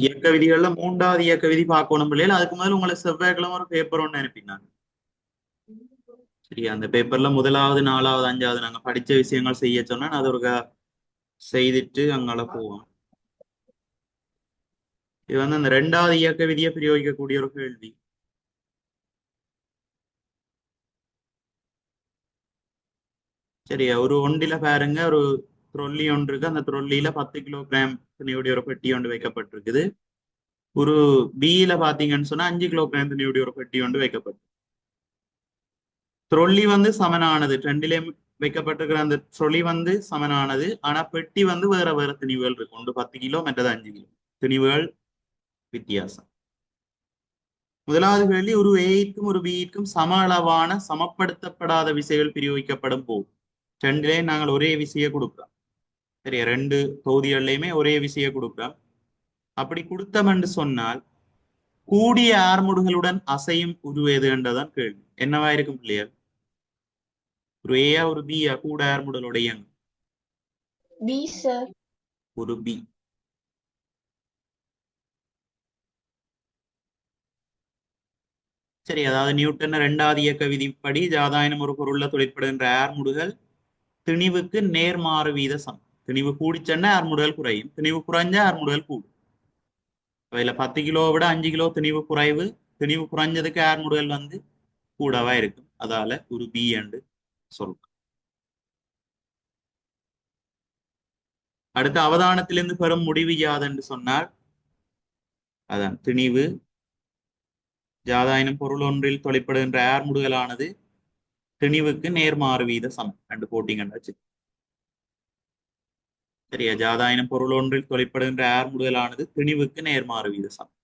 இயக்க விதிகள்ல மூன்றாவது இயக்க விதி பார்க்கணும் பிள்ளைகள். அதுக்கு முதல்ல உங்களை செவ்வாய்க்கிழமை ஒரு பேப்பர் ஒன்று அனுப்பினாங்க. சரியா, அந்த பேப்பர்ல முதலாவது, நாலாவது, அஞ்சாவது நாங்க படிச்ச விஷயங்கள் செய்ய சொன்னா அது ஒரு செய்துட்டு அங்கால போவோம். இது வந்து அந்த ரெண்டாவது இயக்க விதியை பிரயோகிக்கக்கூடிய ஒரு கேள்வி. சரியா, ஒரு ஒன்றில பாருங்க, ஒரு ட்ரொல்லி ஒன்று இருக்கு. அந்த ட்ரொல்லியில 10 கிலோகிராம் துணியுடைய ஒரு பெட்டி ஒன்று வைக்கப்பட்டிருக்குது. ஒரு பியில பாத்தீங்கன்னு சொன்னா 5 கிலோகிராம் துணியுடைய ஒரு பெட்டி ஒன்று வைக்கப்பட்டு, ட்ரொல்லி வந்து சமனானது. ரெண்டிலே வைக்கப்பட்டிருக்கிற அந்த ட்ரொலி வந்து சமனானது. ஆனா பெட்டி வந்து வேற வேற திணிவுகள் இருக்கு. ஒன்று 10 கிலோ, மற்றது 5 கிலோ. திணிவுகள் வித்தியாசம். முதலாவது கேள்வி, ஒரு ஏக்கும் ஒரு பிக்கும் சம அளவான சமப்படுத்தப்படாத விசைகள் பிரயோகிக்கப்படும் போது. ரெண்டிலே நாங்கள் ஒரே விசையை கொடுக்கிறோம். சரியா, ரெண்டு தொகுதிகள்லையுமே ஒரே விசையை கொடுக்கிறோம். அப்படி கொடுத்தோம் என்று சொன்னால் கூடிய ஆர்முடுகளுடன் அசையும் உரு எது என்றதான் கேள்வி. என்னவா இருக்கும் பிள்ளையர்? ஒரு ஏயா ஒரு பியா கூட ஆர்முடலோட இயங்கும்? B sir. ஒரு பி. சரி, அதாவது நியூட்டன் இரண்டாவது இயக்க விதிப்படி ஜாதாயினம் ஒரு பொருள்ல தொழிற்படுகின்ற ஆர்முடுகள் திணிவுக்கு நேர்மாறு வீத சமம். திணிவு கூடிச்சன்னா ஆர்முடுகள் குறையும், திணிவு குறைஞ்சா ஆர்முடுகள் கூடும். அதுல 10 கிலோவை விட 5 கிலோ திணிவு குறைவு, திணிவு குறைஞ்சதுக்கு ஆர்முடுகள் வந்து கூடவா இருக்கும். அதால ஒரு பி என்று சொல்றோம். அடுத்து அவதானத்திலிருந்து பெறும் முடிவு யாது என்று சொன்னால், அதான் திணிவு ஜாதாயினம் பொருள் ஒன்றில் தொழிற்படுகின்ற ஆர்முடுகளானது திணிவுக்கு நேர்மாறு வீத சமம் என்று போட்டிங்கன்னு. சரியா, ஜாதாயினம் பொருள் ஒன்றில் தொழிற்படுகின்ற ஆர்முடுகளானது திணிவுக்கு நேர்மாறு வீத சமம்.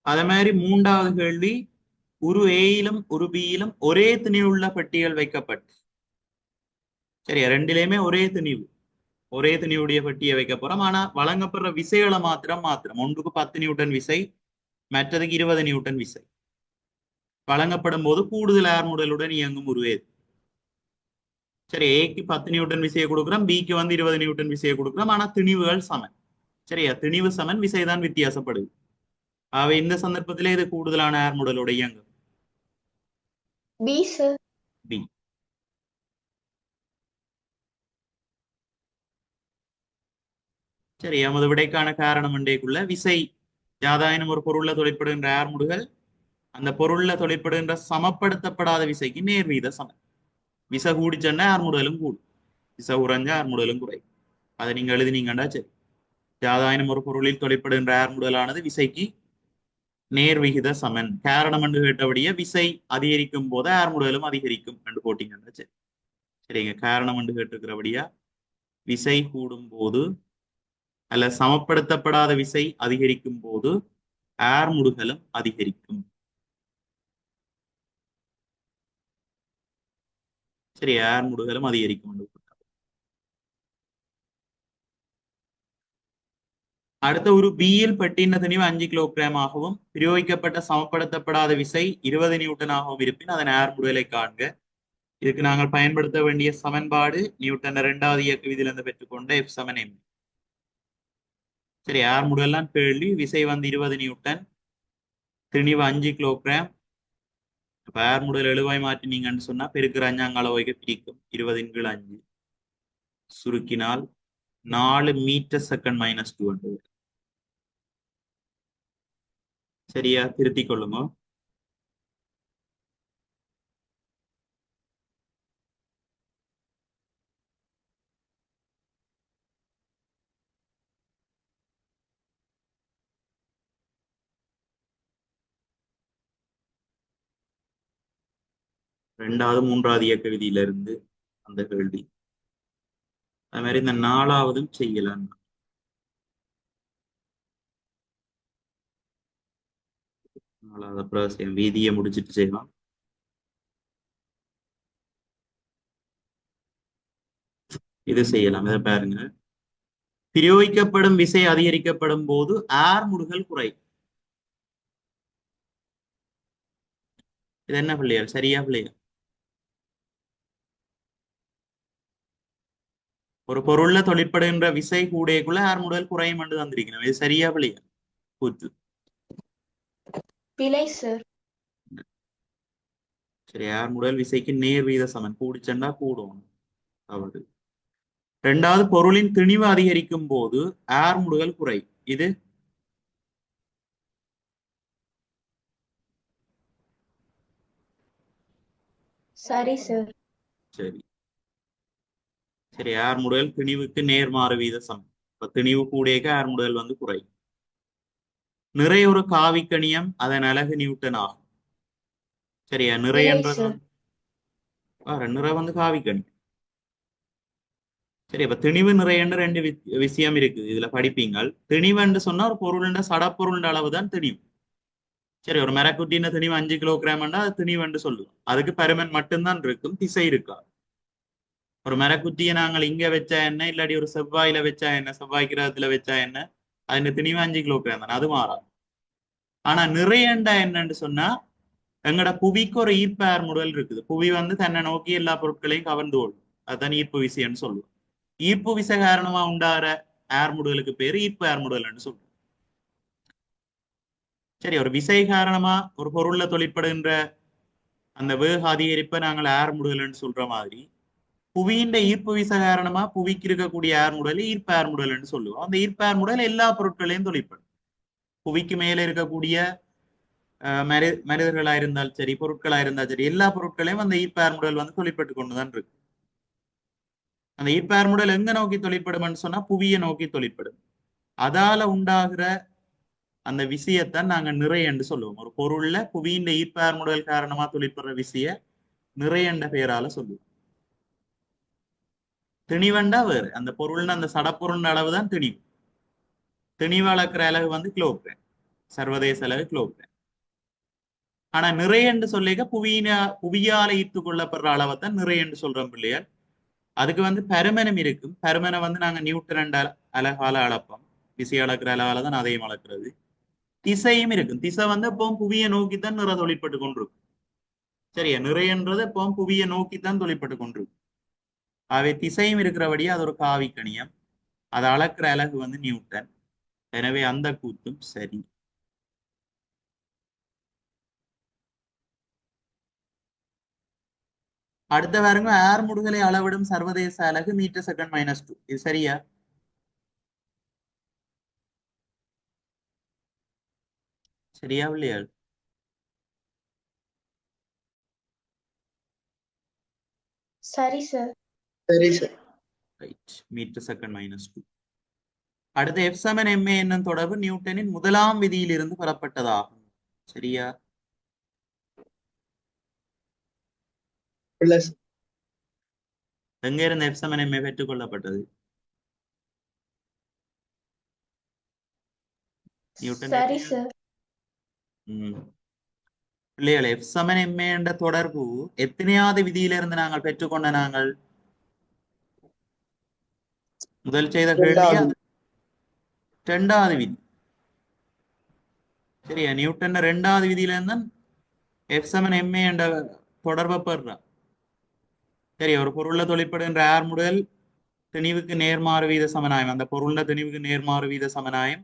அதே மாதிரி மூன்றாவது கேள்வி, ஒரு ஏயிலும் ஒரு பியிலும் ஒரே திணிவுள்ள பெட்டிகள் வைக்கப்பட்டு. சரியா, ரெண்டிலையுமே ஒரே திணிவு, ஒரே திணிவுடைய பெட்டியை வைக்க போறோம். ஆனா வழங்கப்படுற விசைகளை மாத்திரம் ஒன்றுக்கு 10 நியூட்டன் விசை, மற்றதுக்கு 20 நியூட்டன் விசை வழங்கப்படும் போது கூடுதல் ஆர்முடலுடன் இயங்கும் உருவேது. சரி, ஏக்கு 10 நியூட்டன் விசையை கொடுக்குறோம், பிக்கு வந்து 20 நியூட்டன் விசையை கொடுக்குறோம். ஆனா திணிவுகள் சமன். சரியா, திணிவு சமன், விசைதான் வித்தியாசப்படுது. ஆகவே இந்த சந்தர்ப்பத்திலே இது கூடுதலான ஆர்முடலோட இயங்கும். B sir. பி. சரி, எமது விடைக்கான காரணம் என்றேக்குள்ள விசை யாதாயினும் ஒரு பொருள்ல தொழிற்படுகின்ற ஆர்முடுகள் அந்த பொருள்ல தொழிற்படுகின்ற சமப்படுத்தப்படாத விசைக்கு நேர்வீத சமம். விசை கூடிச்சன்னா ஆர்முடலும் கூடும், விசை குறைஞ்ச ஆர்முடலும் குறை. அதை நீங்க எழுதினீங்கன்னா சரி. யாதாயினும் ஒரு பொருளில் தொழிற்படுகின்ற ஆர்முடலானது விசைக்கு நேர்விகித சமன். காரணம் என்று கேட்டபடியே விசை அதிகரிக்கும் போது ஆர்முடலும் அதிகரிக்கும் என்று போட்டீங்கன்னா சரி. சரிங்க, காரணம் என்று கேட்டிருக்கிறபடியா விசை கூடும் போது அல்ல சமப்படுத்தப்படாத விசை அதிகரிக்கும் போது ஆர்முடுகளும் அதிகரிக்கும். சரி, ஆர்முடுகளும் அதிகரிக்கும். அடுத்த ஒரு பியில் பெட்டின திணிவு 5 கிலோகிராம் ஆகவும் பிரயோகிக்கப்பட்ட சமப்படுத்தப்படாத விசை 20 நியூட்டன் ஆகவும் இருப்பின் அதன் ஆர்முடுகளை காண்க. இதுக்கு நாங்கள் பயன்படுத்த வேண்டிய சமன்பாடு நியூட்டன் இரண்டாவது இயக்க விதியிலிருந்து பெற்றுக்கொண்ட F சமன் m. சரி, ஆர்முடுகள்லாம் கேள்வி. விசை வந்து 20 நியூட்டன், திணிவு 5 கிலோகிராம். இப்ப ஆர்முடுகள் எழுவாய் மாற்றினீங்கன்னு சொன்னா பெருக்கிற 5 அளவைக்கு பிரிக்கும். 20 × 5 சுருக்கினால் 4 மீட்டர்/s-2. சரியா, திருத்திக் கொள்ளுங்க. ரெண்டாவது மூன்றாவது இயக்க விதியிலிருந்து அந்த கேள்வி. அது மாதிரி இந்த நாலாவதும் செய்யலாம். நாலாவது அப்புறம் வீதியை முடிச்சிட்டு செய்யலாம். இது செய்யலாம். இதை பாருங்க, பிரயோகிக்கப்படும் விசை அதிகரிக்கப்படும் போது ஆர்முடுகள் குறை. இது என்ன பிள்ளையார்? சரியா பிள்ளையார்? ஒரு பொருள்ல தொழிற்படுகின்ற விசை கூடைக்குள்ள ஆர் முதல் குறையும் என்று தந்திருக்கணும். இது சரியா பிள்ளையா கூத்து? பிழை சார். சரி, ஆர் முதல் விசைக்கு நேர் வீத சமன் கூடிச்சண்டா கூடும் அவரு. ரெண்டாவது, பொருளின் திணிவு அதிகரிக்கும் போது ஆர் முதல் குறை. இது சரி சார். சரி. சரி, ஆர் முதல் திணிவுக்கு நேர்மாறு வீத சமன். இப்ப திணிவு கூடியக்கு ஆர் முதல் வந்து குறை. நிறை ஒரு காவிக்கணியம், அதன் அலகு நியூட்டன் ஆகும். சரியா? நிறை பிழை என்றது சார். வந்து நிறை வந்து காவிக்கணியம். சரி, இப்ப திணிவு நிறையன்னு ரெண்டு விஷயம் இருக்கு, இதுல படிப்பீங்கள். திணிவுன்னு சொன்னா ஒரு பொருளுண்ட சடப்பொருள் அளவு தான் திணிவு. சரி, ஒரு மரக்குட்டின திணிவு 5 கிலோகிராம்னா அது திணிவுன்னு சொல்லுவோம். அதுக்கு பருமன் மட்டும்தான் இருக்கும், திசை இருக்கா. ஒரு மரக்குட்டியை நாங்கள் இங்க வச்சா என்ன, இல்லாட்டி ஒரு செவ்வாயில வச்சா என்ன, செவ்வாய் கிரகத்துல வச்சா என்ன, அதுல திணிவு 5 கிலோகிராம் தானே, அது மாறாது. ஆனா நிறையண்டா என்னன்னு சொன்னா, எங்கட புவிக்கு ஒரு ஈர்ப்பு ஆர் முதல் இருக்குது. புவி வந்து தன்னை நோக்கி எல்லா பொருட்களையும் கவர்ந்து கொள்ளும். அதுதான் ஈர்ப்பு விசைன்னு சொல்லுவோம். ஈர்ப்பு விசை காரணமா உண்டாகிற ஏர் முடுதலுக்கு பேரு ஈர்ப்பு ஏர் முடுதல்னு சொல்றோம். சரி, ஒரு விசை காரணமா ஒரு பொருள்ல தொழிற்படுகின்ற அந்த வேக அதிகரிப்பை நாங்கள் ஏர் முடுதல்னு சொல்ற மாதிரி, புவியின் ஈர்ப்பு விசை காரணமா புவிக்கு இருக்கக்கூடிய ஏர் முடல் ஈர்ப்பு ஏர் முடல்னு சொல்லுவோம். அந்த ஈர்ப்பு ஏர் முடல் எல்லா பொருட்களையும் தொழிற்படும். புவிக்கு மேல இருக்கக்கூடிய மனிதர்களா இருந்தாலும் சரி, பொருட்களா இருந்தாலும் சரி, எல்லா பொருட்களையும் அந்த ஈர்ப்பு ஏர் முடல் வந்து தொழிற்பட்டு கொண்டுதான் இருக்கு. அந்த ஈர்ப்பு ஏர் முடல் எங்க நோக்கி தொழிற்படும் சொன்னா புவியை நோக்கி தொழிற்படும். அதால உண்டாகிற அந்த விஷயத்தான் நாங்க நிறை என்று சொல்லுவோம். ஒரு பொருள்ல புவியின் ஈர்ப்பார் முதல் காரணமா தொழிற்படுற விஷய நிறை என்ற பெயரால சொல்லுவோம். திணிவண்டா வேறு, அந்த பொருள்னு அந்த சடப்பொருள் அளவு தான் திணிவு. திணிவு அளக்கிற அளவு வந்து கிலோகிராம், சர்வதேச அளவு கிலோகிராம். ஆனா நிறை என்று சொல்லிக்க புவியால ஈர்த்து கொள்ளப்படுற அளவை தான் நிறை என்று சொல்றோம் பிள்ளையார். அதுக்கு வந்து பருமனம் இருக்கும். பருமனை வந்து நாங்க நியூட்டன் அலகால அளப்போம். விசை அளக்கிற அளவால தான் அதையும் அளக்கிறது. திசையும் இருக்கும். திசை வந்து இப்போ புவியை நோக்கித்தான் நிற தொழிற்பட்டு கொண்டிருக்கும். சரியா? நிறைன்றது இப்போ புவியை நோக்கித்தான் தொழிற்பட்டு கொண்டிருக்கும். அவை திசையும் இருக்கிறபடியே அது ஒரு காவிக்கணியம். அதை அளக்கிற அலகு வந்து நியூட்டன். எனவே அந்த கூத்தும் சரி. அடுத்த பாருங்க, ஏர் முடுகலை அளவிடும் சர்வதேச அலகு மீட்டர் செகண்ட் -2. இது சரியா? சரியா இல்லையா? சரி சார். சரி சார். Right, metre second -2. அடுத்த எஃப் சமன் எம்ஏ என்னும் தொடர்பு நியூட்டனின் முதலாம் விதியிலிருந்து பெறப்பட்டதாகும். சரியா? பிளஸ். எங்க இருந்து எஃப் சமன் எம்ஏ பெற்றுக் கொள்ளப்பட்டது? நியூட்டன் சரி சார். பிள்ளைகள், எஃப் சமன் எம்ஏ என்ற தொடர்பு எத்தனையாவது விதியிலிருந்து நாங்கள் பெற்றுக்கொண்ட நாங்கள் முதல் செய்த கேள்வியா? ரெண்டாவது விதி. சரியா? நியூட்டன் ரெண்டாவது விதியில இருந்தான் எஃப் சமன் எம்ஏ என்ற தொடர்பை பெறுறான். சரி, ஒரு பொருள்ல தொழிற்படுகின்ற ஆர் முதல் திணிவுக்கு நேர்மாறு வீத சமனாயம், அந்த பொருள்ல திணிவுக்கு நேர்மாறு வீத சமனாயம்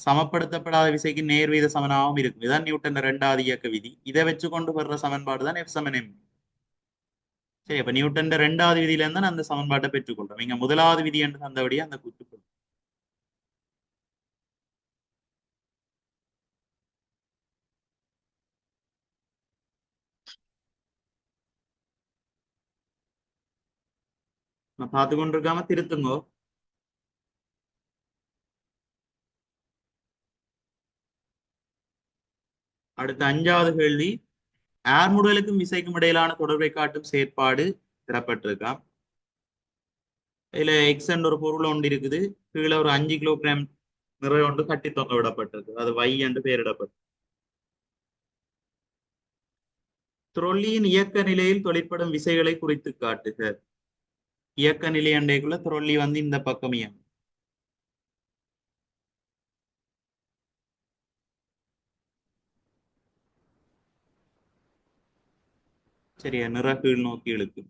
சமப்படுத்தப்படாத விசைக்கு நேர் வீத சமனாகவும் இருக்கும். இதுதான் நியூட்டன் ரெண்டாவது இயக்க விதி. இதை வச்சு கொண்டு வர்ற சமன்பாடு தான் எஃப் சமன் எம். சரி, அப்ப நியூட்டன் ரெண்டாவது விதியில இருந்தா அந்த சமன்பாட்டை பெற்றுக்கொள்றோம். இங்க முதலாவது விதி என்று தந்தபடியே அந்த கூட்டு. நான் பார்த்து கொண்டிருக்காம திருத்துங்கோ. அடுத்த அஞ்சாவது கேள்வி, ஏர் முடுகலுக்கும் விசைக்கும் இடையிலான தொடர்பை காட்டும் செயற்பாடு பெறப்பட்டிருக்காம். இதுல எக்ஸ் என்ற ஒரு பொருள் ஒன்று இருக்குது. கீழே ஒரு 5 கிலோகிராம் நிறை ஒன்று கட்டி தொங்க விடப்பட்டிருக்கு. அது வை என்று பெயரிடப்பட்டு, த்ரொல்லியின் இயக்க நிலையில் தொழிற்படும் விசைகளை குறித்து காட்டுக. இயக்க நிலை அண்டைக்குள்ள த்ரொல்லி வந்து இந்த பக்கம் இயங்கும். சரியா? நிற கீழ் நோக்கி இழுக்கும்.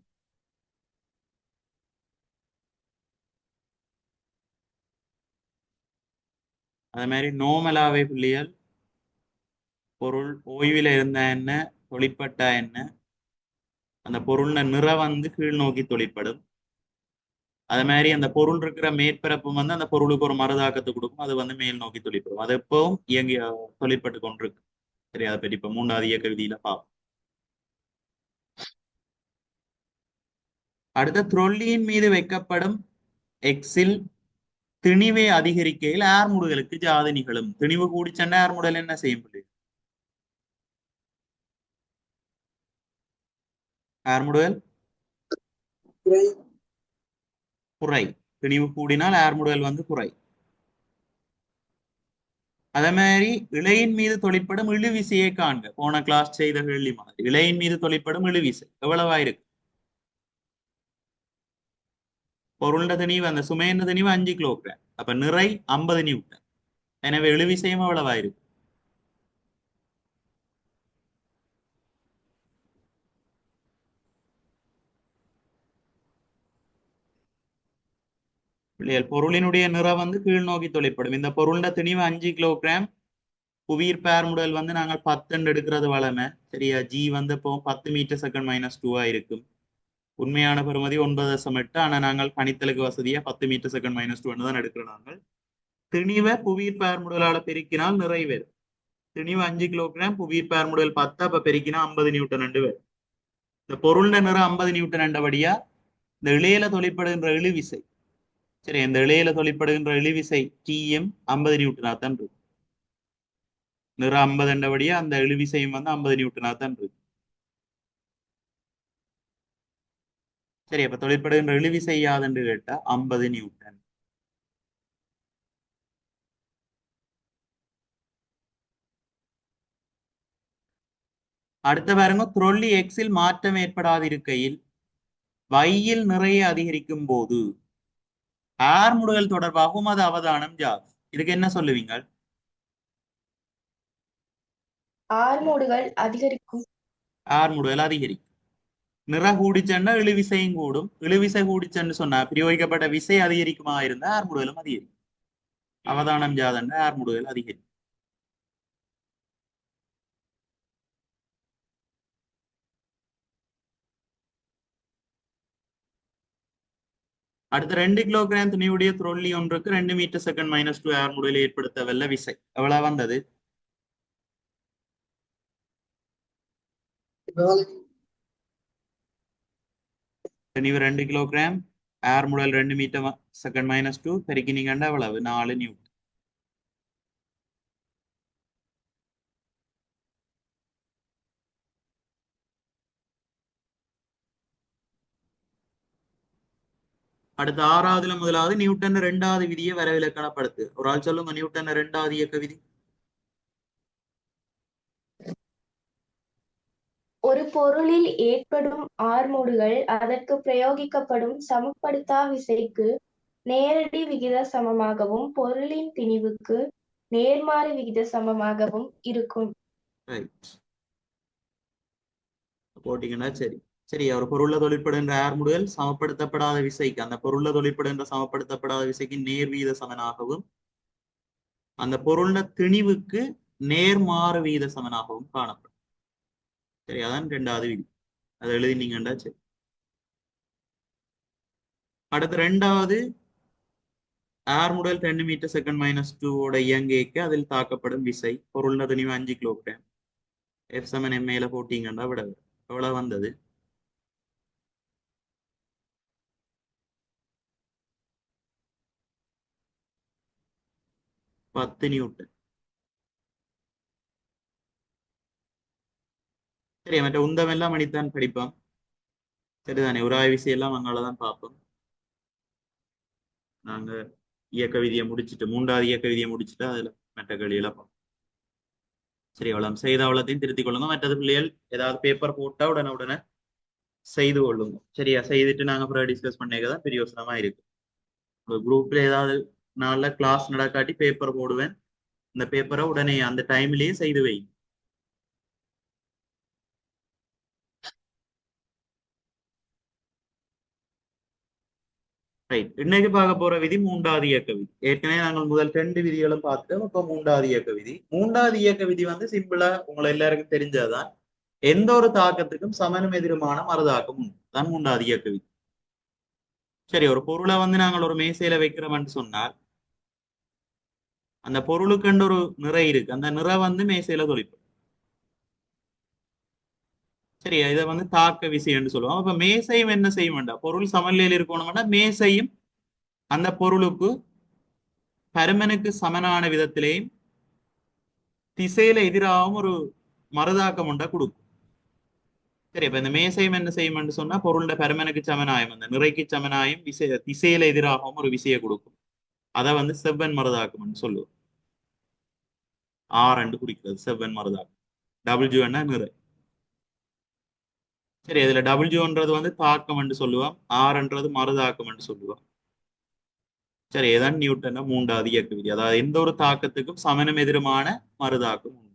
அது மாதிரி நோமலாவே பிள்ளைகள் பொருள் ஓய்வில் இருந்தா என்ன, தொழிற்பட்டா என்ன, அந்த பொருள்ன நிறம் வந்து கீழ் நோக்கி தொழிற்படும். அது மாதிரி அந்த பொருள் இருக்கிற மேற்பரப்பு வந்து அந்த பொருளுக்கு ஒரு மறுதாக்கத்தை கொடுக்கும், அது வந்து மேல் நோக்கி தொழிற்படும். அது எப்பவும் இயங்கி தொழிற்பட்டு கொண்டிருக்கு. சரி, அதை பற்றி இப்ப 3வது இயக்க விதியில பார்ப்போம். அடுத்த த்ரொல்லியின் மீது வைக்கப்படும் எக்ஸில் திணிவை அதிகரிக்கையில் ஆர்முடுகளுக்கு ஜாது நிகழும். திணிவு கூடிச்சண்டை ஆர்முடல் என்ன செய்யும் பிள்ளை? ஆர்முடுகள் குறை. திணிவு கூடினால் ஆர்முடுகள் வந்து குறை. அதே மாதிரி இழையின் மீது தொழிற்படும் இழுவிசையை காண்க. போன கிளாஸ் செய்த கேள்வி மாதிரி இழையின் மீது தொழிற்படும் இழுவிசை எவ்வளவாயிருக்கு? பொருண்ட திணிவு அந்த சுமையின் திணிவு 5 கிலோகிராம். அப்ப நிறை 50 நியூட்டன். எனவே இழுவிசையும் எவ்வளவாயிருக்கு? பொருளினுடைய நிறம் வந்து கீழ் நோக்கி தொழிற்படும். இந்த பொருண்ட திணிவு 5 கிலோகிராம். புவியீர்ப்பு ஆர்முடல் வந்து நாங்கள் 10 எடுக்கிறது வளமை. சரியா? ஜி வந்து இப்போ 10 மீட்டர் செகண்ட் -2 இருக்கும். உண்மையான பெறுமதி 9.8. ஆனா நாங்கள் கணித்தலுக்கு வசதியா 10 மீட்டர் செகண்ட் -2 தான் எடுக்கிறோம். நாங்கள் திணிவை புவியீர்ப்பு ஆர்முடலால பெருக்கினால் நிறைவேறும். திணிவு 5 கிலோகிராம், புவியீர்ப்பு ஆர்முடல் 10, அப்ப பெருக்கினா 50 நியூட்டன் ரெண்டு பேர். இந்த பொருள்ட நிறம் 50 நியூட்டன் ரெண்டபடியா இந்த இழையில தொழிற்படுகின்ற இழுவிசை, சரி, இந்த இழையில தொழிற்படுகின்ற இழுவிசை டிஎம் 50 நியூட்டனா தான் இருக்கு. நிறம் 50 என்றபடியா அந்த இழுவிசையும் வந்து 50 நியூட்டனா தான் இருக்கு. சரி, அப்ப தொழிற்படுகின்ற இழுவிசை யாதுன்னு கேட்டா 50 நியூட்டன். அடுத்த பாருங்க, த்ரொல்லி எக்ஸில் மாற்றம் ஏற்படாதிருக்கையில் வையில் நிறைய அதிகரிக்கும் போது ஆர்முடுகள் தொடர்பாகவும் அது அவதானம் ஜாது. இதுக்கு என்ன சொல்லுவீங்க? ஆர்மோடுகள் அதிகரிக்கும். ஆர்முடுகள் அதிகரிக்கும். நிற கூடிச்சன்னா இழுவிசையும் கூடும். இழுவிசை கூடிச்சன்னு சொன்னா பிரயோகிக்கப்பட்ட விசை அதிகரிக்குமா இருந்தா ஆர்முடுகளும் அதிகரிக்கும். அவதானம் ஜாதன்னா ஆர்முடுகள் அதிகரிக்கும். அடுத்த 2 கிலோகிராம் துணியுடைய த்ரொல்லி ஒன்றுக்கு 2 மீட்டர் செகண்ட் -2 ஆர்முடுகளை ஏற்படுத்த வல்ல விசை எவ்வளவு வந்தது? துணிவு 2 கிலோகிராம், ஆர்முடல் 2 மீட்டர் செகண்ட் -2 பெருக்கினீங்கன்னா எவ்வளவு? 4 நியூட்டன். அடுத்த 6வதுல முதலாவது நியூட்டன் 2வது விதியை வரவிலக்கணப்படுத்து. ஒரு ஆள் சொல்லுங்க, நியூட்டன் 2வது இயக்க விதி. ஒரு பொருளில் ஏற்படும் ஆர்மோடுகள் அதற்கு பிரயோகிக்கப்படும் சமப்படுத்தா விசைக்கு நேரடி விகித சமமாகவும் பொருளின் திணிவுக்கு நேர்மாறு விகித சமமாகவும் இருக்கும். போட்டீங்கன்னா சரி. சரி, ஒரு பொருள்ல தொழிற்படுகின்ற ஆர்முடுகள் சமப்படுத்தப்படாத விசைக்கு, அந்த பொருள்ல தொழிற்படுகின்ற சமப்படுத்தப்படாத விசைக்கு நேர்வீத சமனாகவும் அந்த பொருள்ல திணிவுக்கு நேர்மாறு வீத சமனாகவும் காணப்படும். சரி, அதான் 2வது விதி. அதை எழுதினீங்கண்டா சரி. அடுத்து 2வது ஆர்முடல் 2 மீட்டர் செகண்ட் -2 இயங்கிக்கு அதில் தாக்கப்படும் விசை பொருள்ல திணிவு 5 கிலோகிராம். எஃப் சமன் எம்ஏல போட்டீங்கன்னா விட எவ்வளவு வந்தது? பத்து நியூட்டன். சரி, மற்ற உந்தம் எல்லாம் மணித்தான் படிப்போம். சரிதானே? உராய் விசை எல்லாம் அங்காலதான் பார்ப்போம். நாங்க இயக்க விதியை முடிச்சுட்டு 3வது இயக்க விதியை முடிச்சுட்டு அதுல மற்ற கேள்வியெல்லாம் பார்ப்போம். சரி, அவ்வளவு செய்த அவ்வளத்தையும் திருத்திக் கொள்ளுங்க. மற்றது பிள்ளைகள் ஏதாவது பேப்பர் போட்டா உடனே செய்து கொள்ளுங்க. சரியா? செய்துட்டு நாங்க அப்புறம் டிஸ்கஸ் பண்ணிக்கதான் பிரியோசனமா இருக்கு. குரூப்ல ஏதாவது நாள்ல கிளாஸ் நடக்காட்டி பேப்பர் போடுவேன். இந்த பேப்பரை உடனே அந்த டைம்லயே செய்து வை. ரைட். இன்னைக்கு பார்க்க போற விதி மூன்றாவது இயக்க விதி. ஏற்கனவே நாங்கள் முதல் 2 விதிகளும் பார்த்துட்டோம். இப்ப மூன்றாவது இயக்க விதி. மூன்றாவது இயக்க விதி வந்து சிம்பிளா உங்களை எல்லாருக்கும் தெரிஞ்சதுதான். எந்த ஒரு தாக்கத்துக்கும் சமனும் எதிருமான மறுதாக்கம் உண்டு. தான் மூன்றாவது இயக்க விதி. சரி, ஒரு பொருளை வந்து நாங்கள் ஒரு மேசையில வைக்கிறோம்னு சொன்னால் அந்த பொருளுக்குண்டு ஒரு நிறை இருக்கு. அந்த நிறை வந்து மேசையில தொழிற்படும். சரி, இதை வந்து தாக்க விசை என்று சொல்லுவோம். அப்ப மேசையும் என்ன செய்ய வேண்டாம், பொருள் சமநிலையில் இருக்கணும்னா மேசையும் அந்த பொருளுக்கு பருமனுக்கு சமனான விதத்திலேயும் திசையில எதிராகவும் ஒரு மறுதாக்கம் உண்டா கொடுக்கும். சரி, இப்ப இந்த மேசையும் என்ன செய்யும் சொன்னா பொருளோட பருமனுக்கு சமனாயும் அந்த நிறைக்கு சமனாயும் திசையில எதிராகவும் ஒரு விசையை கொடுக்கும். அதை வந்து செவ்வன் மறுதாக்கம் சொல்லுவோம். ஆர் என்று குறிக்கிறது செவ்வன் மறுதாக்கம். டபிள்யூ என்ன நிறை. சரி, இதுல டபிள்யூன்றது வந்து தாக்கம் என்று சொல்லுவோம், ஆர்ன்றது மறுதாக்கம் என்று சொல்லுவோம். சரி, இதான் நியூட்டன் மூன்றாவது இயக்க விதி. அதாவது எந்த ஒரு தாக்கத்துக்கும் சமனும் எதிருமான மறுதாக்கம் உண்டு.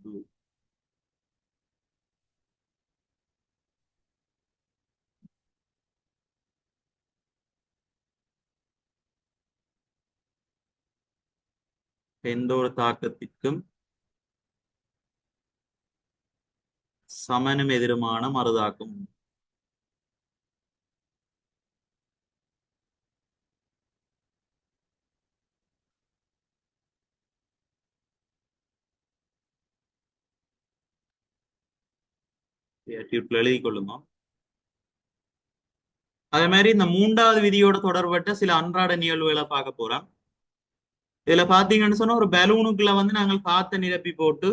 எந்த ஒரு தாக்கத்திற்கும் சமனும் எதிருமான மறுதாக்கம் உண்டு. டியூப்ல எழுதி கொள்ளுங்க. அதே மாதிரி இந்த மூன்றாவது விதியோட தொடர்பட்ட சில அன்றாட நிகழ்வுகளை பார்க்க போறோம். இதுல பாத்தீங்கன்னு சொன்னா ஒரு பலூனுக்குள்ள வந்து நாங்கள் காத்த நிரப்பி போட்டு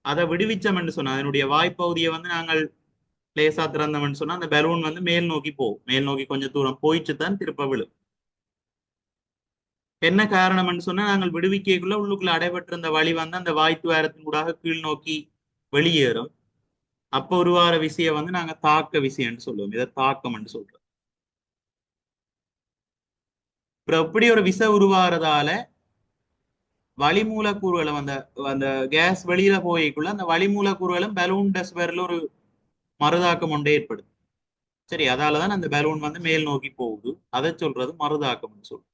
அதை விடுவிச்சோம்னு சொன்னா அதனுடைய வாய்ப்பகுதியை வந்து நாங்கள் லேசா திறந்தோம்னு சொன்னா அந்த பலூன் வந்து மேல் நோக்கி போகும். மேல் நோக்கி கொஞ்சம் தூரம் போயிட்டு தான் திருப்ப விழும். என்ன காரணம்னு சொன்னா நாங்கள் விடுவிக்கைக்குள்ள உள்ளுக்குள்ள அடைபட்டிருந்த வழி வந்து அந்த வாய்த்துவாரத்தின் கூடாக கீழ் நோக்கி வெளியேறும். அப்ப உருவார விசையை வந்து நாங்க தாக்க விசைன்னு சொல்லுவோம். இதை தாக்கம்னு சொல்றோம். அப்புறம் எப்படி ஒரு விசை உருவாகிறதால வளிமூலக்கூறுகளும் அந்த அந்த கேஸ் வெளியில போய்க்குள்ள அந்த வளிமூலக்கூறுகளும் பலூன் டெஸ்பர்ல ஒரு மறுதாக்கம் ஒன்றே ஏற்படுது. சரி, அதாலதான் அந்த பலூன் வந்து மேல் நோக்கி போகுது. அதை சொல்றது மறுதாக்கம்னு சொல்றோம்.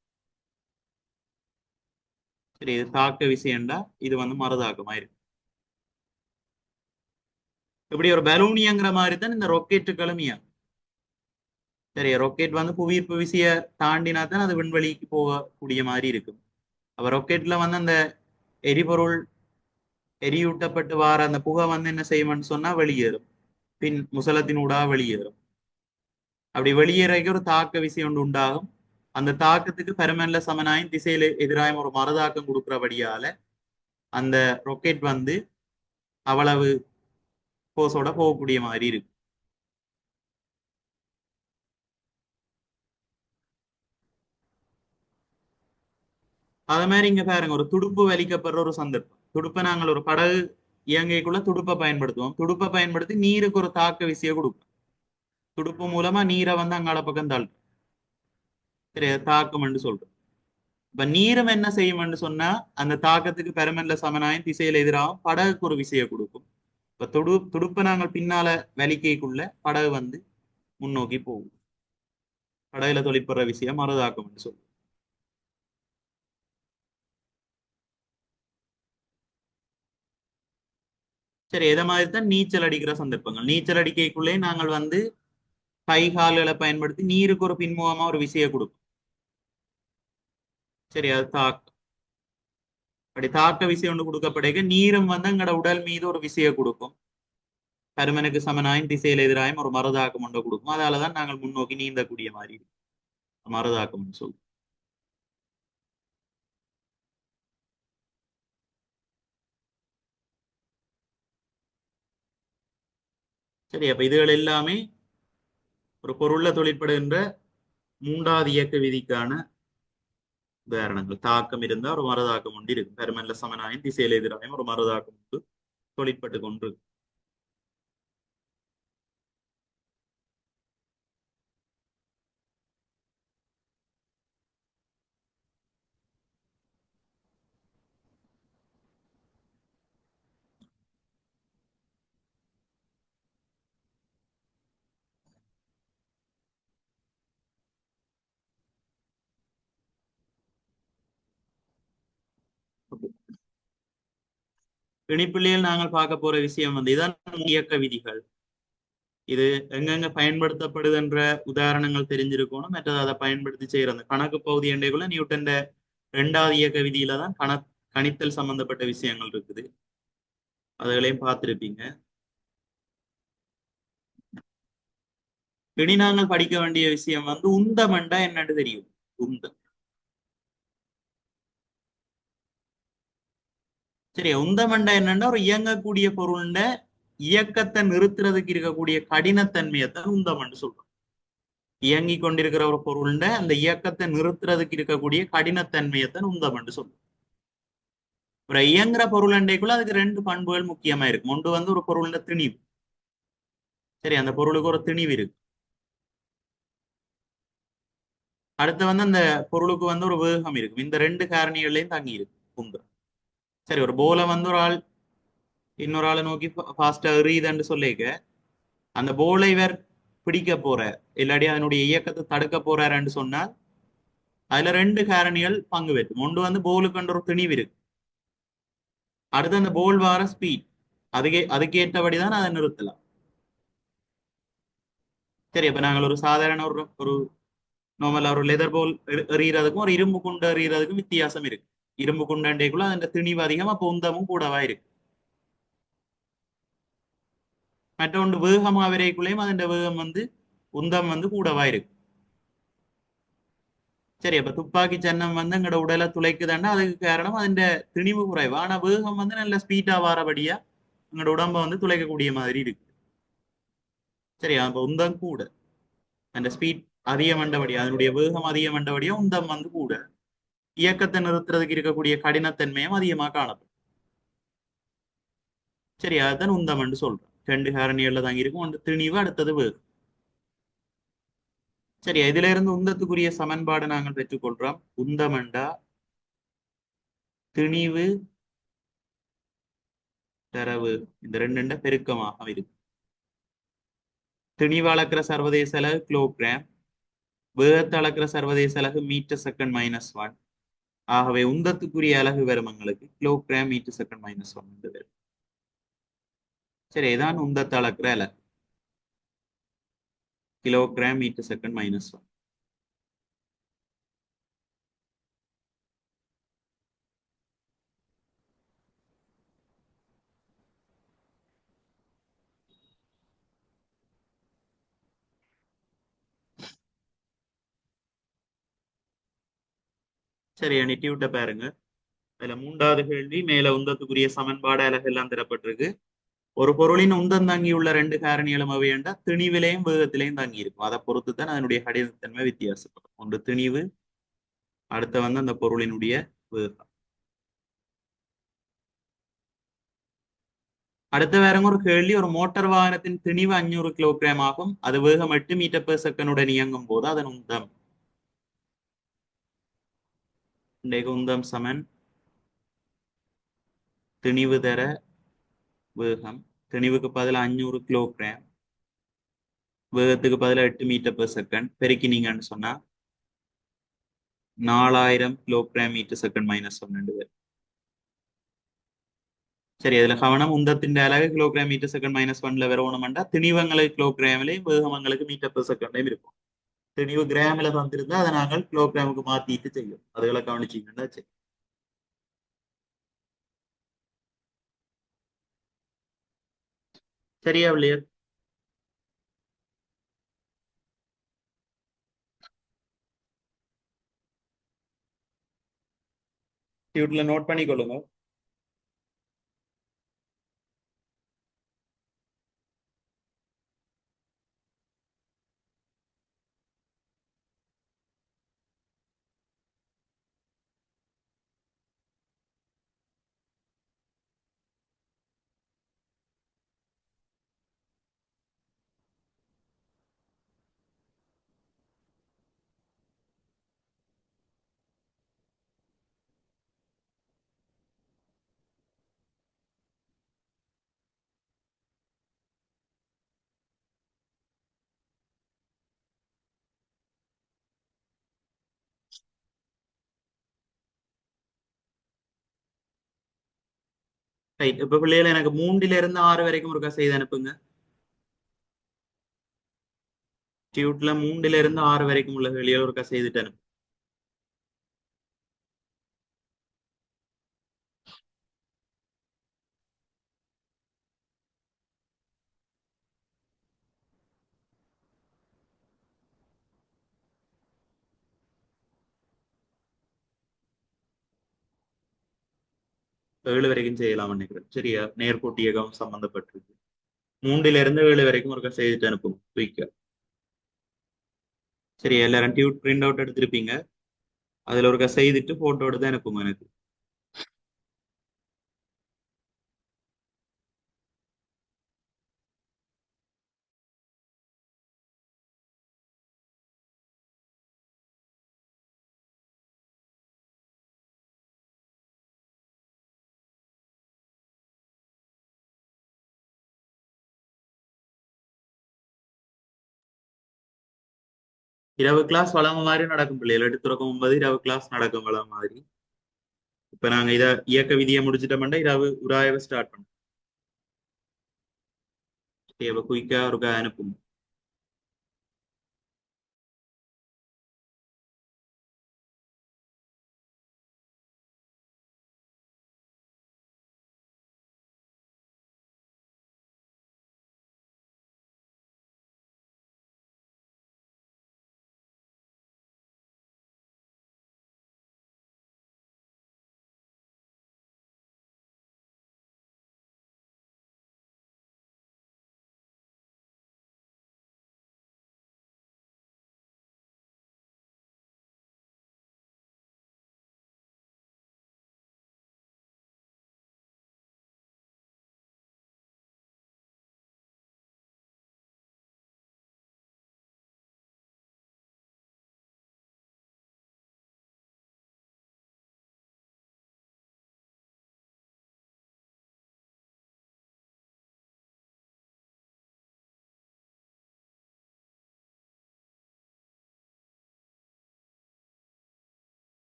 சரி, இது தாக்க விசையண்டா, இது வந்து மறுதாக்கமா இருக்கு. இப்படி ஒரு பலூன் இயங்குற மாதிரி தான் இந்த ராக்கெட்டுகளும் இயங்கும். சரி, ராக்கெட் வந்து புவியீர்ப்பு விசைய தாண்டினா தான் அது விண்வெளிக்கு போகக்கூடிய மாதிரி இருக்கும். அப்ப ராக்கெட்ல வந்து அந்த எரிபொருள் எரியூட்டப்பட்டு வார அந்த புகை வந்து என்ன செய்யும்னு சொன்னா வெளியேறும். பின் முசலத்தின் ஊடாக வெளியேறும். அப்படி வெளியேறக்கு ஒரு தாக்க விசை ஒன்று உண்டாகும். அந்த தாக்கத்துக்கு பெருமன்ல சமனாயும் திசையில எதிராயும் ஒரு மறுதாக்கம் கொடுக்கிறபடியால அந்த ராக்கெட் வந்து அவ்வளவு போஸோட போகக்கூடிய மாதிரி இருக்கு. அதே மாதிரி இங்க பாருங்க, ஒரு துடுப்பு வலிக்கப்படுற ஒரு சந்தர்ப்பம். துடுப்பை நாங்கள் ஒரு படகு இயங்கைக்குள்ள துடுப்பை பயன்படுத்துவோம். துடுப்பை பயன்படுத்தி நீருக்கு ஒரு தாக்க விசையை கொடுக்கும். துடுப்பு மூலமா நீரை வந்து அங்கால பக்கம் தள்ளும். சரி, தாக்கம் என்று சொல்றோம். இப்ப நீரும் என்ன செய்யும்னு சொன்னா அந்த தாக்கத்துக்கு பெருமன்ல சமனாயும் திசையில எதிராகவும் படகுக்கு ஒரு விசையை கொடுக்கும். இப்ப துடுப்பை நாங்கள் பின்னால வலிக்கைக்குள்ள படகு வந்து முன்னோக்கி போகும். படகுல தொழிற்படுற விஷயம் மறுதாக்கம் என்று சொல்லுவோம். சரி, இதை மாதிரி தான் நீச்சல் அடிக்கிற சந்தர்ப்பங்கள். நீச்சல் அடிக்கைக்குள்ளே நாங்கள் வந்து கை கால்களை பயன்படுத்தி நீருக்கு ஒரு பின்முகமா ஒரு விசையை கொடுக்கும். சரி, அது தாக்கம். அப்படி தாக்க விசை ஒன்று கொடுக்கப்படுக நீரும் வந்து எங்களோட உடல் மீது ஒரு விசையை கொடுக்கும். பருமனுக்கு சமனாயும் திசையில எதிராயும் ஒரு மறுதாக்கம் ஒன்று கொடுக்கும். அதாலதான் நாங்கள் முன்னோக்கி நீந்தக்கூடிய மாதிரி மறுதாக்கம் சொல்லுவோம். சரி, அப்ப இதுகள் எல்லாமே ஒரு பொருள்ல தொழிற்படுகின்ற மூன்றாவது இயக்க விதிக்கான உதாரணங்கள். தாக்கம் இருந்தா ஒரு மறுதாக்கம் ஒன்று இருக்கும். பெருமன்ல சமனாயும் திசையில எதிராயும் ஒரு மறுதாக்கம் ஒன்று தொழிற்பட்டு கொண்டு. இணைப்பிள்ளையில் நாங்கள் பார்க்க போற விஷயம் வந்து இதான் இயக்க விதிகள். இது எங்கெங்க பயன்படுத்தப்படுதுன்ற உதாரணங்கள் தெரிஞ்சிருக்கணும். மற்றது அதை பயன்படுத்தி செய்யற அந்த கணக்கு பகுதி எண்டைக்குள்ள நியூட்டன் ரெண்டாவது இயக்க விதியில தான் கணித்தல் சம்பந்தப்பட்ட விஷயங்கள் இருக்குது. அதுகளையும் பார்த்திருப்பீங்க. இனி நாங்கள் படிக்க வேண்டிய விஷயம் வந்து உந்தமண்டா என்னன்னு தெரியும். உந்தம். சரி, உந்தமண்டா என்னன்னா ஒரு இயங்கக்கூடிய பொருள்ட இயக்கத்தை நிறுத்துறதுக்கு இருக்கக்கூடிய கடினத்தன்மையத்தான் உந்தமண்டு சொல்றோம். இயங்கி கொண்டிருக்கிற ஒரு பொருள்ட அந்த இயக்கத்தை நிறுத்துறதுக்கு இருக்கக்கூடிய கடினத்தன்மையத்தான் உந்தமண்டு சொல்றோம். ஒரு இயங்குற பொருள் அண்டைக்குள்ள அதுக்கு ரெண்டு பண்புகள் முக்கியமா இருக்கும். ஒன்று வந்து ஒரு பொருள்ட திணிவு. சரி, அந்த பொருளுக்கு ஒரு திணிவு இருக்கு. அடுத்து வந்து அந்த பொருளுக்கு வந்து ஒரு வேகம் இருக்கும். இந்த ரெண்டு காரணிகள்லையும் தங்கி இருக்கு உந்தம். சரி, ஒரு போல வந்து ஒரு ஆள் இன்னொரு ஆளை நோக்கி ஃபாஸ்டா எறியுதுன்னு சொல்லிக்க அந்த போலை இவர் பிடிக்க போற இல்லாட்டி அதனுடைய இயக்கத்தை தடுக்க போறாருன்னு சொன்னால் அதுல ரெண்டு காரணிகள் பங்கு பெற்றும். ஒன்று வந்து போலுக்கு ஒரு திணிவு இருக்கு. அடுத்து அந்த போல் வார ஸ்பீட் அதுக்கு ஏற்றபடிதான் அதை நிறுத்தலாம். சரி, அப்ப நாங்கள் ஒரு சாதாரண ஒரு நார்மலா ஒரு லெதர் போல் எறிகிறதுக்கும் ஒரு இரும்பு குண்டு எறிகிறதுக்கும் வித்தியாசம் இருக்கு. இரும்பு குண்டண்டைக்குள்ள அந்த திணிவு அதிகம், அப்ப உந்தமும் கூடவா இருக்கு. மற்றொன்று வேகமா விரைக்குள்ளேயும் அதன் வேகம் வந்து உந்தம் வந்து கூடவா இருக்கு. சரி, அப்ப துப்பாக்கி சன்னம் வந்து எங்களோட உடலை துளைக்குதுன்னா அதுக்கு காரணம் அதன் திணிவு குறைவு. ஆனா வேகம் வந்து நல்ல ஸ்பீடா வாரபடியா எங்களோட உடம்ப வந்து துளைக்கக்கூடிய மாதிரி இருக்கு. சரி, அப்ப உந்தம் கூட அந்த ஸ்பீட் அதிகம் மண்டபடியா அதனுடைய வேகம் அதிகம் மண்டபடியா உந்தம் வந்து கூட இயக்கத்தை நிறுத்துறதுக்கு இருக்கக்கூடிய கடினத்தன்மையும் அதிகமா காணப்படும். சரி, அதுதான் உந்தம் சொல்றோம். ரெண்டு காரணிகள்ல தான் இருக்கும். ஒன்று திணிவு, அடுத்தது வேகம். சரி, இதுல இருந்து உந்தத்துக்குரிய சமன்பாடு நாங்கள் பெற்றுக்கொள்றோம். உந்தமண்டா திணிவு தரவு இந்த ரெண்டு பெருக்கமாக இருக்கு. திணிவு அளக்கிற சர்வதேச அலகு கிலோகிராம், வேகத்தை அளக்கிற சர்வதேச அலகு மீட்டர் செகண்ட் -1. ஆகவே உந்தத்துக்குரிய அலகு வரும் எங்களுக்கு கிலோகிராம் மீட்டர் செகண்ட் -1 வரும். சரி, இதான் உந்தத்தை அளக்கிற அலகு கிலோகிராம் மீட்டர் செகண்ட் -1. சரி, அனுப்பி விட்ட பாருங்க. அதுல மூன்றாவது கேள்வி மேல உந்தத்துக்குரிய சமன்பாடு அலகு எல்லாம் தரப்பட்டிருக்கு. ஒரு பொருளின் உந்தம் தங்கியுள்ள ரெண்டு காரணிகளும் அவை என்றா திணிவிலையும் வேகத்திலையும் தங்கி இருக்கும். அதை பொறுத்து தான் அதனுடைய கடினத்தன்மை வித்தியாசப்படும். ஒன்று திணிவு, அடுத்த வந்து அந்த பொருளினுடைய வேகம். அடுத்த வேறங்க ஒரு கேள்வி, ஒரு மோட்டார் வாகனத்தின் திணிவு 500 கிலோகிராம் ஆகும். அது வேகம் 8 மீட்டர் பெர் செகண்டுடன் இயங்கும் போது அதன் உந்தம் உந்தம் சமன் திணிவு தர வேகம். திணிவுக்கு பதில் 500 கிலோகிராம், வேகத்துக்கு பதிலா 8 மீட்டர் பெர் செகண்ட் பெருக்கினீங்கன்னு சொன்னா 4000 கிலோகிராம் மீட்டர் செகண்ட் -1 சரி, அதுல கவனம் உந்தத்தின் அலகு கிலோகிராம் மீட்டர் செகண்ட் -1 வரணும்டா திணிவங்களுக்கு கிலோகிராமிலையும் வேகமங்களுக்கு மீட்டர் பெர் செகண்ட்லையும் இருக்கும். திணிவு கிராமில் தந்திருந்தா அதை நாங்கள் கிலோகிராமுக்கு மாத்திட்டு செய்யும். அதுகளை கவனிச்சீங்கன்னா சரி. சரியா இல்லையா? டியூட்ல நோட் பண்ணிக்கொள்ளுங்க. ரைட். இப்ப பிள்ளைகள் எனக்கு 3 to 6 வரைக்கும் ஒருக்கா செய்து அனுப்புங்க. டியூட்ல 3 to 6 வரைக்கும் உள்ள வெளியே ஒருக்கா செய்துட்டு அனுப்பு. இப்ப 7 வரைக்கும் செய்யலாம் நினைக்கிறேன். சரியா? நேர்கோட்டியகம் சம்பந்தப்பட்டிருக்கு. 3 to 7 வரைக்கும் ஒருக்கா செய்துட்டு அனுப்புங்க குயிக்கா. சரி, எல்லாரும் டியூட் பிரிண்ட் அவுட் எடுத்திருப்பீங்க. அதுல ஒருக்கா செய்துட்டு போட்டோ எடுத்து அனுப்புங்க எனக்கு. இரவு கிளாஸ் வளம மாதிரி நடக்கும் பிள்ளைகள். 8 to 9 இரவு கிளாஸ் நடக்கும் வளம மாதிரி. இப்ப நாங்க இத இயக்க விதியை முடிச்சிட்டோம்னா இரவு உராய்வை ஸ்டார்ட் பண்ணோம். இப்ப குயிக்கா ஒருக்கா அனுப்புங்க.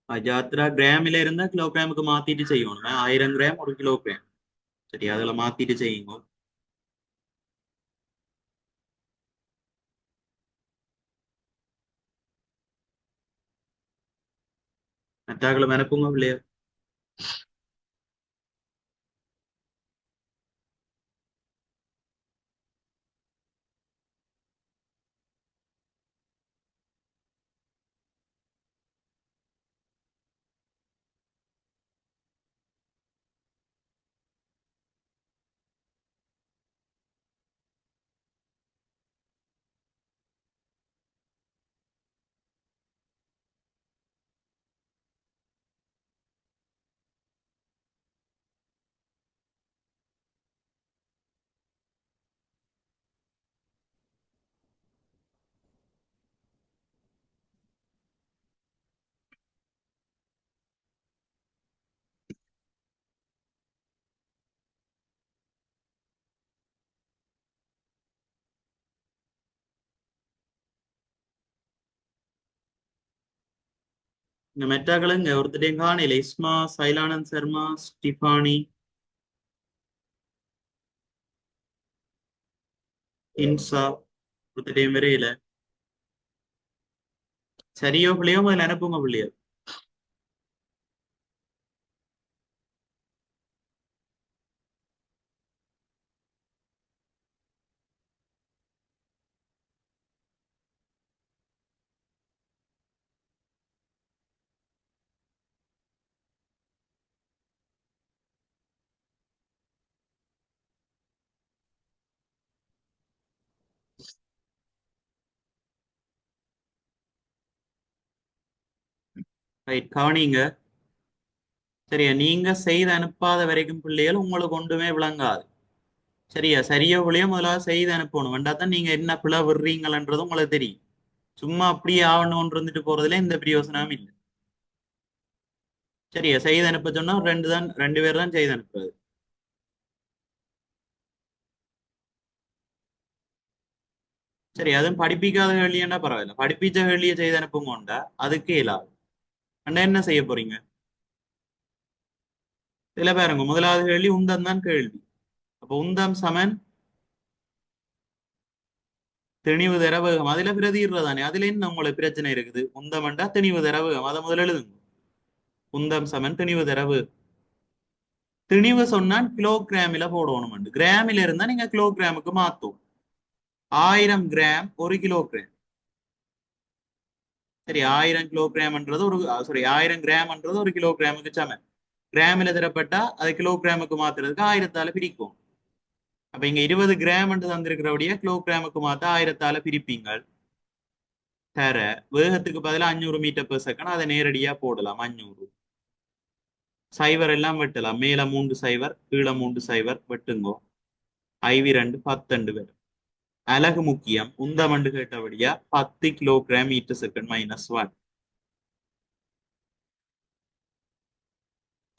ஜாத்ரா கிராமில இருந்தா கிலோகிராமுக்கு மாத்திட்டு செய்யணும். 1000 கிராம் 1 கிலோகிராம். சரி, அதுல மாத்திட்டு செய்யுங்க. மெட்டாக்களும் அனுப்புங்க பிள்ளையா. இந்த மெட்டாக்களுங்க ஒருத்தரையும் காணையில. இஸ்மா, சைலானந்த் சர்மா, ஸ்டிஃபானி, இன்சா, ஒருத்தரையும் வரையில. சரியோ பிள்ளையோ முதல்ல அனுப்புங்க பிள்ளையா. ரைட், கவனிங்க. சரியா, நீங்க செய்து அனுப்பாத வரைக்கும் பிள்ளைகள் உங்களுக்கு ஒன்றுமே விளங்காது. சரியா, சரியோ பிள்ளையோ முதலாவது செய்து அனுப்பணும். வேண்டாத்தான் நீங்க என்ன பிழை விடுறீங்களன்றது உங்களுக்கு தெரியும். சும்மா அப்படியே ஆவணும்னு இருந்துட்டு போறதுல எந்த பிரயோசனமும் இல்லை. சரியா, செய்து அனுப்ப சொன்னா ரெண்டு பேர் தான் செய்து அனுப்புறது. சரி, அதுவும் படிப்பிக்காத கேள்வியண்டா பரவாயில்ல. படிப்பிச்ச கேள்வியை செய்து அனுப்புங்கோண்டா அதுக்கு இயலாது. அண்டா என்ன செய்ய போறீங்க? சில பேருங்க முதலாவது கேள்வி உந்தம் தான் கேள்வி. அப்ப உந்தம் சமன் திணிவு தரவேகம், அதுல பிரதிடுறதானே. அதுல என்ன உங்களுக்கு பிரச்சனை இருக்குது? உந்தமண்டா திணிவு தரவேகம், அதை முதல்ல எழுதுங்க. உந்தம் சமன் திணிவு தரவு. திணிவு சொன்னா கிலோகிராமில போடணும். கிராமில இருந்தா நீங்க கிலோகிராமுக்கு மாத்தும். 1000 கிராம் 1 கிலோகிராம். சரி, 1000 கிலோகிராம்ன்றது சாரி 1000 கிராம்ன்றது 1 கிலோகிராமுக்கு சமன். கிராமில தரப்பட்டா அதை கிலோகிராமுக்கு மாத்துறதுக்கு 1000ஆல பிரிக்கும். அப்ப இங்க 20 கிராம் தந்திருக்கிறபடியா கிலோகிராமுக்கு மாத்த 1000ஆல பிரிப்பீங்கள். தர வேகத்துக்கு பதிலா 500 மீட்டர்/செகண்ட், அதை நேரடியா போடலாம். 500 சைவர் எல்லாம் வெட்டலாம். மேல 3 சைவர், கீழே 3 சைவர் வெட்டுங்கோ. IV2 10 வரும். அலகு முக்கியம். உந்தமண்டு கேட்டபடியா 10 கிலோகிராம்/மீட்டர்/செகண்ட் -1.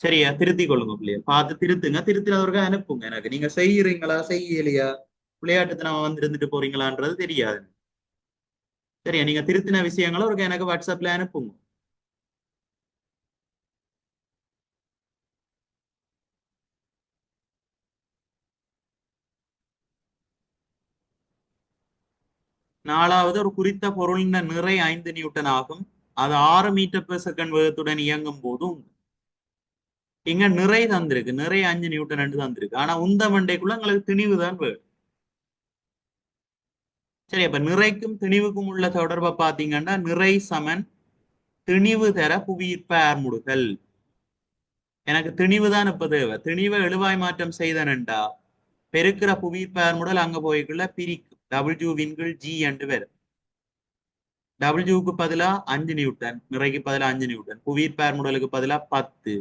சரியா, திருத்திக் கொள்ளுங்க பிள்ளைய. பார்த்து திருத்துங்க. திருத்தினவருக்கு அனுப்புங்க எனக்கு. நீங்க செய்யறீங்களா செய்யலையா, விளையாட்டுத்தனமா வந்து இருந்துட்டு போறீங்களான்றது தெரியாது. சரியா, நீங்க திருத்தின விஷயங்களை ஒரு எனக்கு வாட்ஸ்அப்ல அனுப்புங்க. 4வது, ஒரு குறித்த பொருளின் நிறை 5 நியூட்டன் ஆகும். அது 6 மீட்டர்/செகண்ட் வேகத்துடன் இயங்கும் போதும். இங்க நிறை தந்திருக்கு, நிறை 5 நியூட்டன் தந்திருக்கு. ஆனா உந்த மண்டைக்குள்ள உங்களுக்கு திணிவு தான் வேணும். சரி, அப்ப நிறைக்கும் திணிவுக்கும் உள்ள தொடர்பை பாத்தீங்கன்னா, நிறை சமன் திணிவு தர புவியீர்ப்ப ஆர்முடுகள். எனக்கு திணிவு தான் இப்ப தேவை. திணிவை எழுவாய் மாற்றம் செய்தனண்டா பெருக்கிற புவியீர்ப்ப ஆர்முடல் அங்க போய்க்குள்ள பிரிக்கும். WG என்று வரும். டபிள்யூக்கு பதிலா 5 நியூட்டன், நிறைக்கு பதிலா 5 நியூட்டன், புவியீர்ப்ப ஆர்முடலுக்கு பதிலா 10.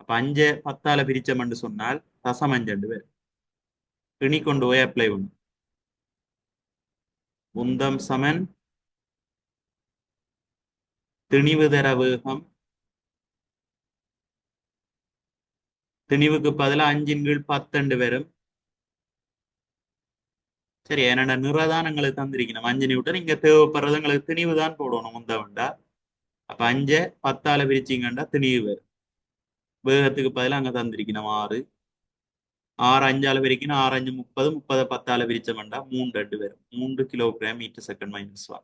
அப்ப 5 10ஆல பிரிச்சோம்னு சொன்னால் -5 வரும். திணி கொண்டு போய் அப்ளை பண்ணும். உந்தம் சமன் திணிவு தர வேகம், திணிவுக்கு பதிலா 5/10 வரும். சரி, என்னோட நிறதான் எங்களுக்கு தந்திருக்கணும் 5 நியூட்டன். இங்க தேவைப்படுறது எங்களுக்கு திணிவு தான் போடணும் உந்தவண்டா. அப்ப 5 10ஆல பிரிச்சிங்கண்டா திணிவு வரும். வேகத்துக்கு பதிலா அங்க தந்திருக்கணும் 6. 6 5ஆல பிரிக்கணும். 6 5 30. 30 10ஆல பிரிச்சோம்டா 3 வரும். 3 கிலோகிராம்/மீட்டர்/செகண்ட் -1.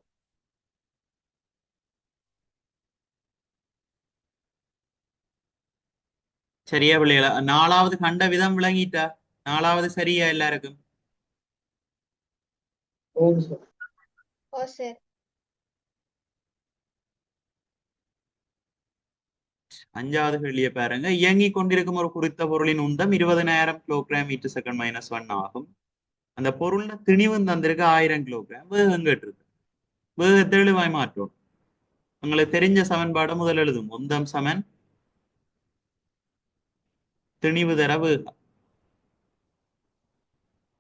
சரியா பிள்ளைகளா? நாலாவது கண்ட விதம் விளங்கிட்டா? நாலாவது சரியா எல்லாருக்கும்? ஓம் சார். ஓ சார். அஞ்சாவது கேள்வியை பாருங்க. இயங்கிக் கொண்டிருக்கும் ஒரு குறித்த பொருளின் உந்தம் 20,000 கிலோகிராம் மீட்டர் செகண்ட் -1 ஆகும். அந்த பொருள்ல திணிவு தந்திருக்கு 1000 கிலோகிராம். வேகம் கேட்டிருக்கு. வேகத்தை எழுவாய் மாற்றோம். உங்களுக்கு தெரிஞ்ச சமன்பாடை முதல் எழுதும். உந்தம் சமன் திணிவு தர வேகம்.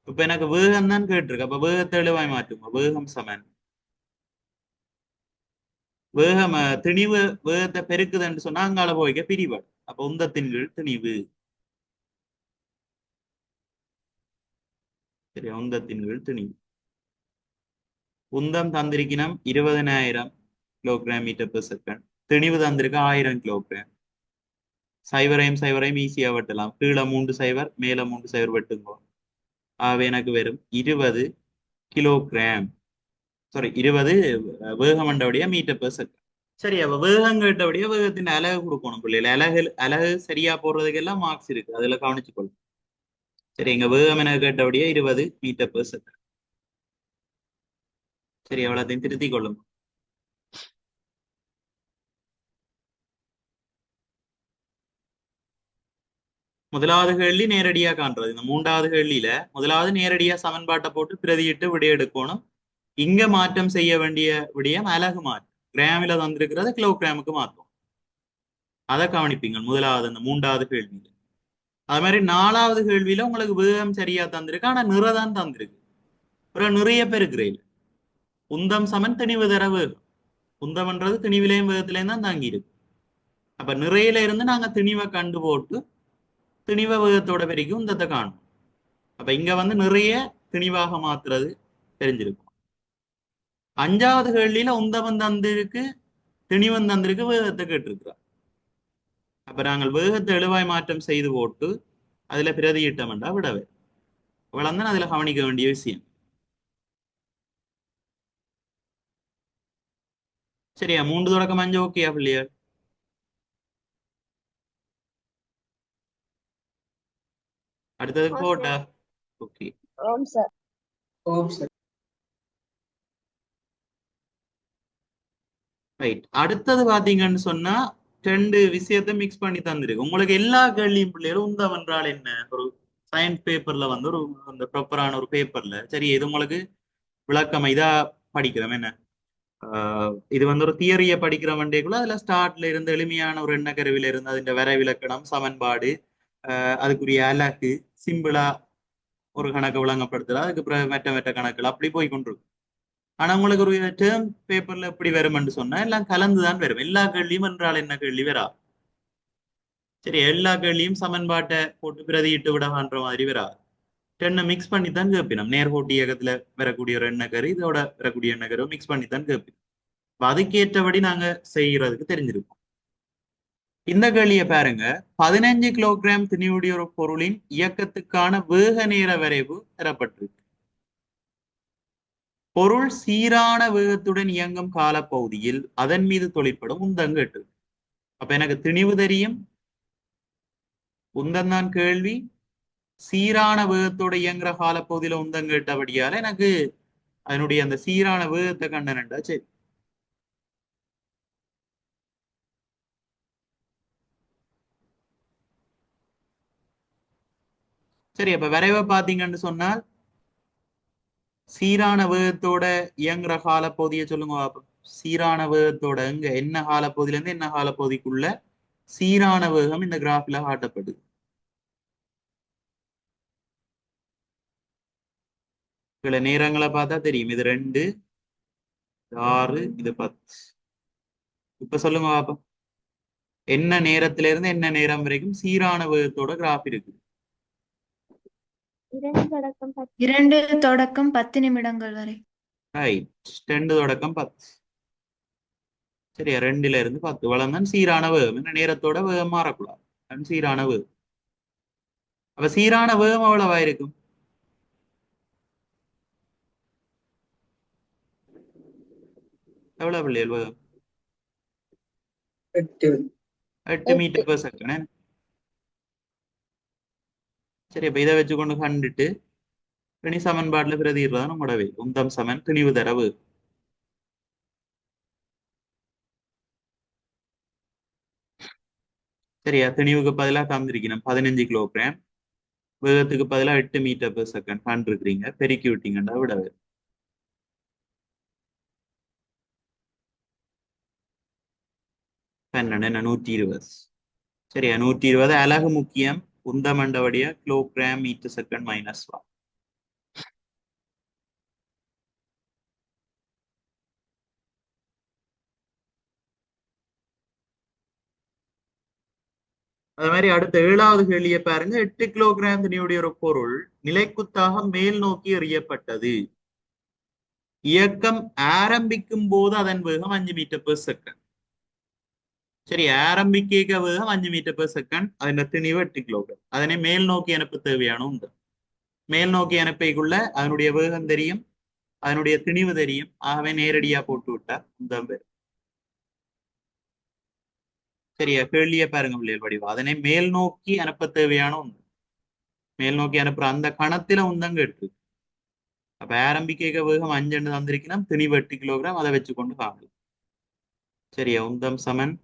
இப்ப எனக்கு வேகம் தான் கேட்டிருக்கு. அப்ப வேகத்தை எழுவாய் மாற்றுங்க. வேகம் சமன் வேகம் திணிவு வேகத்தை பெருக்குதுன்னு சொன்னா அங்கால போய்க்க பிரிவு. அப்ப உந்தத்தின் கீழ் திணிவு. சரி, உந்தத்தின் கீழ் திணிவு. உந்தம் தந்திருக்கினம் 20,000 கிலோகிராம் மீட்டர் பெர் செகண்ட். திணிவு தந்திருக்க 1000 கிலோகிராம். சைவரையும் சைவரையும் ஈஸியா வெட்டலாம். கீழே 3 சைவர், மேல 3 சைவர் வெட்டுங்க. ஆகவே எனக்கு வெறும் 20 கிலோகிராம், சாரி 20 வேகம் என்றபடியா மீட்டர் பெர் செகண்ட். சரி, அப்ப வேகம் கேட்டபடியா வேகத்தின் அலகு கொடுக்கணும் பிள்ளைகள். அலகு சரியா போடுறதுக்கு எல்லாம் மார்க்ஸ் இருக்கு, அதுல கவனிச்சுக்கொள்ளும். சரி, எங்க வேகம் என கேட்டபடியா 20 மீட்டர் பெர் செகண்ட். சரி, எவ்வளோத்தையும் திருத்திக் கொள்ளும். முதலாவது கேள்வி நேரடியா காண்றது. இந்த மூன்றாவது கேள்வியில முதலாவது நேரடியா சமன்பாட்டை போட்டு பிரதியிட்டு விடை எடுக்கணும். இங்க மாற்றம் செய்ய வேண்டிய விடயம் அலகு மாற்றம். கிராமில தந்திருக்கிறத கிலோகிராமுக்கு மாற்றும். அதை கவனிப்பீங்க முதலாவது இந்த மூன்றாவது கேள்வியில. அது மாதிரி நாலாவது கேள்வியில உங்களுக்கு வேகம் சரியா தந்திருக்கு, ஆனா நிறதான் தந்திருக்கு. ஒரு நிறைய பெருக்கிறேன். உந்தம் சமன் திணிவு தர வேகம். உந்தம்ன்றது திணிவிலையும் வேகத்திலையும் தான் தாங்கி இருக்கு. அப்ப நிறையில இருந்து நாங்க திணிவை கண்டு போட்டு திணிவ வேகத்தோட பெருக்கி உந்தத்தை காணும். அப்ப இங்க வந்து நிறைய திணிவாக மாத்துறது தெரிஞ்சிருக்கும். அஞ்சாவது கேள்வியில உந்தவன் தந்திருக்கு, திணிவன் தந்திருக்கு, வேகத்தை கேட்டிருக்கிறார். அப்ப நாங்கள் வேகத்தை எழுவாய் மாற்றம் செய்து போட்டு அதுல பிரதியிட்டம் என்றா விடவே. இவ்வளவுதான் அதுல கவனிக்க வேண்டிய விஷயம். சரியா? 3 தொடக்கம் 5 ஓகேயா பிள்ளையார்? அடுத்ததுக்கு போட்டா? ஓகே. ஓம் சார். ஓம் சார். ரைட். அடுத்தது பாத்தீங்கன்னு சொன்னா 2 விஷயத்தை மிக்ஸ் பண்ணி தந்திருக்கு. உங்களுக்கு எல்லா கேள்வியும் பிள்ளைகளும் உந்தம் என்றால் என்ன, ஒரு சயின்ஸ் பேப்பர்ல வந்து ஒரு அந்த ப்ராப்பரான ஒரு பேப்பர்ல சரி இது உங்களுக்கு விளக்கம் இதா படிக்கிறோம் என்ன. இது வந்து ஒரு தியரிய படிக்கிற வண்டிக்குள்ள அதுல ஸ்டார்ட்ல இருந்து எளிமையான ஒரு எண்ணக்கருவில இருந்து அதுன்ற வரைவிலக்கணம், சமன்பாடு, அதுக்குரிய அலகு, சிம்பிளா ஒரு கணக்கு விளங்கப்படுத்துறது, அதுக்கு பிறகு மெட்ட கணக்குகள் அப்படி போய் கொண்டிருக்கும். ஆனா உங்களுக்கு ஒரு டேர்ம் பேப்பர்ல எப்படி வரும்னு சொன்னா எல்லாம் கலந்துதான் வரும். எல்லா கேள்வியும் என்றால் என்ன கேள்வி வரா. சரி, எல்லா கேள்வியும் சமன்பாட்டை போட்டு பிரதியிட்டு விடகான்ற மாதிரி வரா. டென்னை மிக்ஸ் பண்ணி தான் கேட்பினோம். நேர்கோட்டு இயக்கத்துல வரக்கூடிய ஒரு எண்ணக்கரு இதோட வரக்கூடிய எண்ணக்கரு மிக்ஸ் பண்ணி தான் கேட்பினோம். அதுக்கேற்றபடி நாங்க செய்யறதுக்கு தெரிஞ்சிருக்கோம். இந்த கேள்வியை பாருங்க. 15 கிலோகிராம் திணிவுடைய ஒரு பொருளின் இயக்கத்துக்கான வேக நேர வரைவு தரப்பட்டிருக்கு. பொருள் சீரான வேகத்துடன் இயங்கும் காலப்பகுதியில் அதன் மீது தொழிற்படும் உந்தம் கேட்டு. அப்ப எனக்கு திணிவு தெரியும், உந்தம் தான் கேள்வி. சீரான வேகத்தோட இயங்குற காலப்பகுதியில உந்தம் கேட்டபடியால எனக்கு அதனுடைய அந்த சீரான வேகத்தை கண்டனண்டா. சரி, சரி. அப்ப வரைவை பாத்தீங்கன்னு சொன்னால் சீரான வேகத்தோட இயங்குற காலப்பகுதியை சொல்லுங்க பாப்போம். சீரான வேகத்தோட இங்க என்ன காலப்பகுதியில இருந்து என்ன காலப்பகுதிக்குள்ள சீரான வேகம் இந்த கிராஃப்ல காட்டப்படுது. சில நேரங்களை பார்த்தா தெரியும். இது 2, 6, இது 10. இப்ப சொல்லுங்க பாப்போம். என்ன நேரத்துல இருந்து என்ன நேரம் வரைக்கும் சீரான வேகத்தோட கிராஃப் இருக்கு? 2 தொடக்கம் 10 நிமிடங்கள் வரை. ரைட். 2 தொடக்கம் 10. சரியா? 2ல இருந்து 10 வளர்ந்தான் சீரான வேகம். என்ன நேரத்தோட வேகம் மாறக்கூடாது. சீரான வேகம். அப்ப சீரான வேகம் எவ்வளவா இருக்கும்? எவ்வளவு பிள்ளைகள் வேகம்? 8. 8 மீட்டர் பெர் செகண்ட். 8 சரி, அப்ப இதை வச்சுக்கொண்டு கண்டுட்டு பிணி சமன்பாட்டுல பிரதிடுறதான் நம்மளோட வேலை. உந்தம் சமன் திணிவு தரவு. சரியா, திணிவுக்கு பதிலா தந்திருக்கணும் 15 கிலோகிராம், வேகத்துக்கு பதிலா 8 மீட்டர் பெர் செகண்ட் கண்டிருக்கிறீங்க. பெருக்கி விட்டீங்கன்னா விட 12 என்ன 120. சரியா, 120 அலகு முக்கியம். உந்தமண்டவடிய கிலோகிராம் மீட்டர் செகண்ட் மைனஸ் 1. அது மாதிரி அடுத்த 7வது கேள்வியை பாருங்க. 8 கிலோகிராம் திணிவுடைய ஒரு பொருள் நிலைக்குத்தாக மேல் நோக்கி எறியப்பட்டது. இயக்கம் ஆரம்பிக்கும் போது அதன் வேகம் 5 மீட்டர் பெர் செகண்ட். சரி, ஆரம்பிக்க வேகம் 5 மீட்டர் பெர் செகண்ட். அதன் திணிவு 8 கிலோகிராம். அதனை மேல் நோக்கி அனுப்ப தேவையான உந்தம். மேல் நோக்கி அனுப்பைக்குள்ள அதனுடைய வேகம் தெரியும், அதனுடைய திணிவு தெரியும். ஆகவே நேரடியா போட்டு விட்டா உந்தம் வரும். சரியா, கேள்வியை பாருங்க பிள்ளைகள் வடிவம். அதனை மேல் நோக்கி அனுப்ப தேவையான உந்தம். மேல் நோக்கி அனுப்புற அந்த கணத்துல உந்தம் கேட்டு. அப்ப ஆரம்பிக்க வேகம் 5 தந்திருக்கணும், திணிவு 8 கிலோகிராம். அதை வச்சுக்கொண்டு காணும். சரியா, உந்தம் சமன்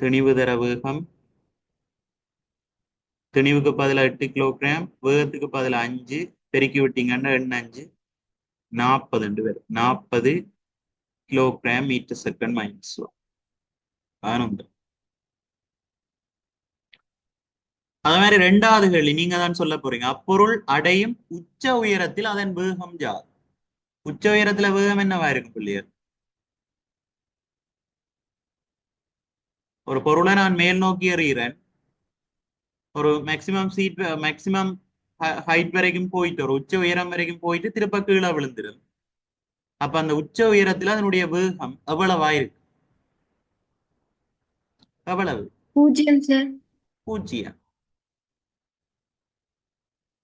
திணிவு தர வேகம், திணிவுக்கு பதிலா 8 கிலோகிராம், வேகத்துக்கு பதிலா 5, பெருக்கி விட்டீங்கன்னா 8 5 40 பேர் 40 கிலோகிராம் மீட்டர் செகண்ட் மைனஸ் 1. ஆனந்தம். அது மாதிரி 2வது கேள்வி நீங்க தான் சொல்ல போறீங்க. அப்பொருள் அடையும் உச்ச உயரத்தில் அதன் வேகம் யாது? உச்ச உயரத்துல வேகம் என்னவா இருக்கும் பிள்ளையர்? ஒரு பொருளை நான் மேல் நோக்கி எறிகிறேன், ஒரு மேக்சிமம் ஹைட் வரைக்கும் போயிட்டு ஒரு உச்ச உயரம் வரைக்கும் போயிட்டு திருப்ப கீழே விழுந்துடும். அப்ப அந்த உச்ச உயரத்துல அதனுடைய வேகம் எவ்வளவா இருக்கு? எவ்வளவு? 0 சார். 0.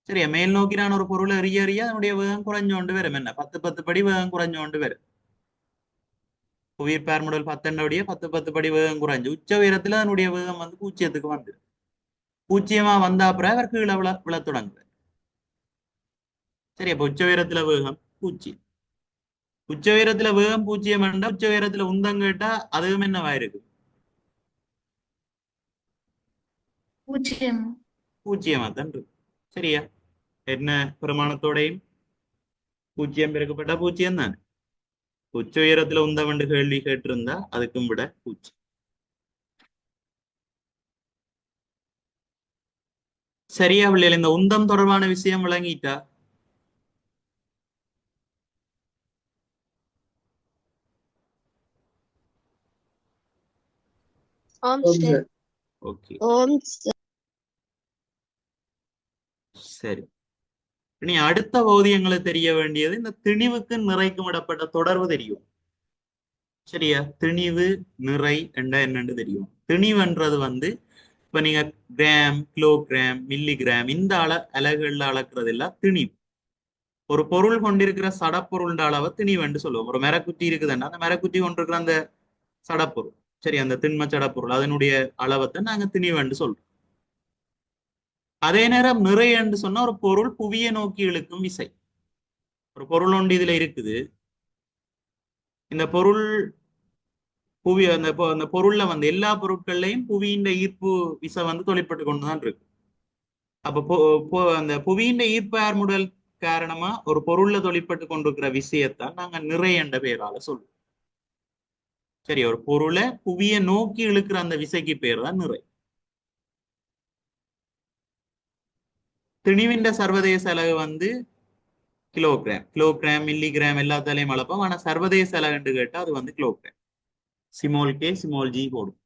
சரியா, மேல் நோக்கி நான் ஒரு பொருளை எறிய அதனுடைய வேகம் குறைஞ்சோண்டு வரும். என்ன 10 படி வேகம் குறைஞ்சோண்டு வரும். புவியீர் பெயர்முடல் 10 10 படி வேகம் குறைஞ்சு உச்ச உயரத்துல அதனுடைய வேகம் வந்து 0க்கு வந்து 0 வந்தா அப்புறம் அவர் கீழே விழ தொடங்குது. சரி, அப்ப உச்ச உயரத்துல வேகம் 0. உச்ச உயரத்துல வேகம் 0 உச்ச உயரத்துல உந்தம் கேட்டா அதுவும் என்னவா இருக்கு? 0. 0 தான் இருக்கு. சரியா, என்ன பிரமாணத்தோடையும் 0 பெருக்கப்பட்டா 0 தானே. உச்ச உயரத்துல உந்தம் கேள்வி கேட்டிருந்தா அதுக்கும் விட 0. சரியா பிள்ளைகள், இந்த உந்தம் தொடர்பான விஷயம் விளங்கிட்டா? ஆம் ஓம் சார். சார். ஓகே, ஓம் சார். சரி. இனி அடுத்த பகுதி எங்களுக்கு தெரிய வேண்டியது இந்த திணிவுக்கு நிறைக்கும் இடப்பட்ட தொடர்பு தெரியும். சரியா, திணிவு நிறை என்னன்னு தெரியும். திணிவுன்றது வந்து இப்ப நீங்க கிராம், கிலோகிராம், மில்லிகிராம் இந்த அலகுகள்ல அளக்குறது எல்லாம் திணிவு. ஒரு பொருள் கொண்டிருக்கிற சடப்பொருள் அளவை திணிவுன்னு சொல்லுவோம். ஒரு மரக்குத்தி இருக்குதுன்னா அந்த மரக்குத்தி கொண்டிருக்கிற அந்த சடப்பொருள், சரி, அந்த திண்ம சடப்பொருள் அதனுடைய அளவத்தை நாங்க திணிவுன்னு சொல்றோம். அதே நேரம் நிறை என்று சொன்னா ஒரு பொருள் புவியை நோக்கி இழுக்கும் விசை. ஒரு பொருள் ஒன்று இதுல இருக்குது, இந்த பொருள் புவி அந்த பொருள்ல வந்து எல்லா பொருட்கள்லையும் புவியின் ஈர்ப்பு விசை வந்து தொழிற்பட்டு கொண்டுதான் இருக்கு. அப்ப அந்த புவியின் ஈர்ப்பு ஆர்முடல் காரணமா ஒரு பொருள்ல தொழிற்பட்டு கொண்டிருக்கிற விஷயத்தான் நாங்க நிறை என்ற பெயரால சொல்லுவோம். சரி, ஒரு பொருளை புவியை நோக்கி இழுக்கிற அந்த விசைக்கு பேர் தான் நிறை. திணிவின் சர்வதேச அலகு வந்து கிலோகிராம். கிலோகிராம், மில்லிகிராம் எல்லாத்தாலையும் அளப்போம். ஆனா சர்வதேச அலகுன்னு கேட்டா அது வந்து kilogram. Symbol K symbol G போடும்.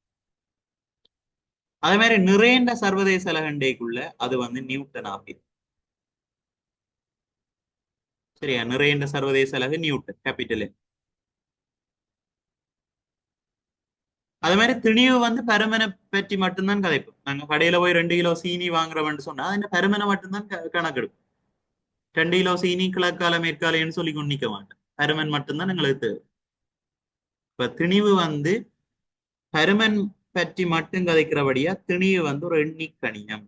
அதே மாதிரி நிறைந்த சர்வதேச அலகண்டைக்குள்ள அது வந்து நியூட்டன் ஆகும். சரியா, நிறைந்த சர்வதேச அலகு நியூட்டன், கேபிட்டல். அது மாதிரி திணிவு வந்து பருமனை பற்றி மட்டும்தான் கதைப்போம். நாங்க கடையில போய் 2 கிலோ சீனி வாங்குறோம்னு சொன்னா அந்த பருமனை மட்டும்தான் கணக்கெடுப்போம். 2 கிலோ சீனி கிழக்கால மேற்காலைன்னு சொல்லி கொண்டு நிக்க மாட்டோம். பருமன் மட்டும்தான் எங்களுக்கு தேவை. இப்ப திணிவு வந்து பருமன் பற்றி மட்டும் கதைக்கிறபடியா திணிவு வந்து ஒரு எண்ணி கணியம்.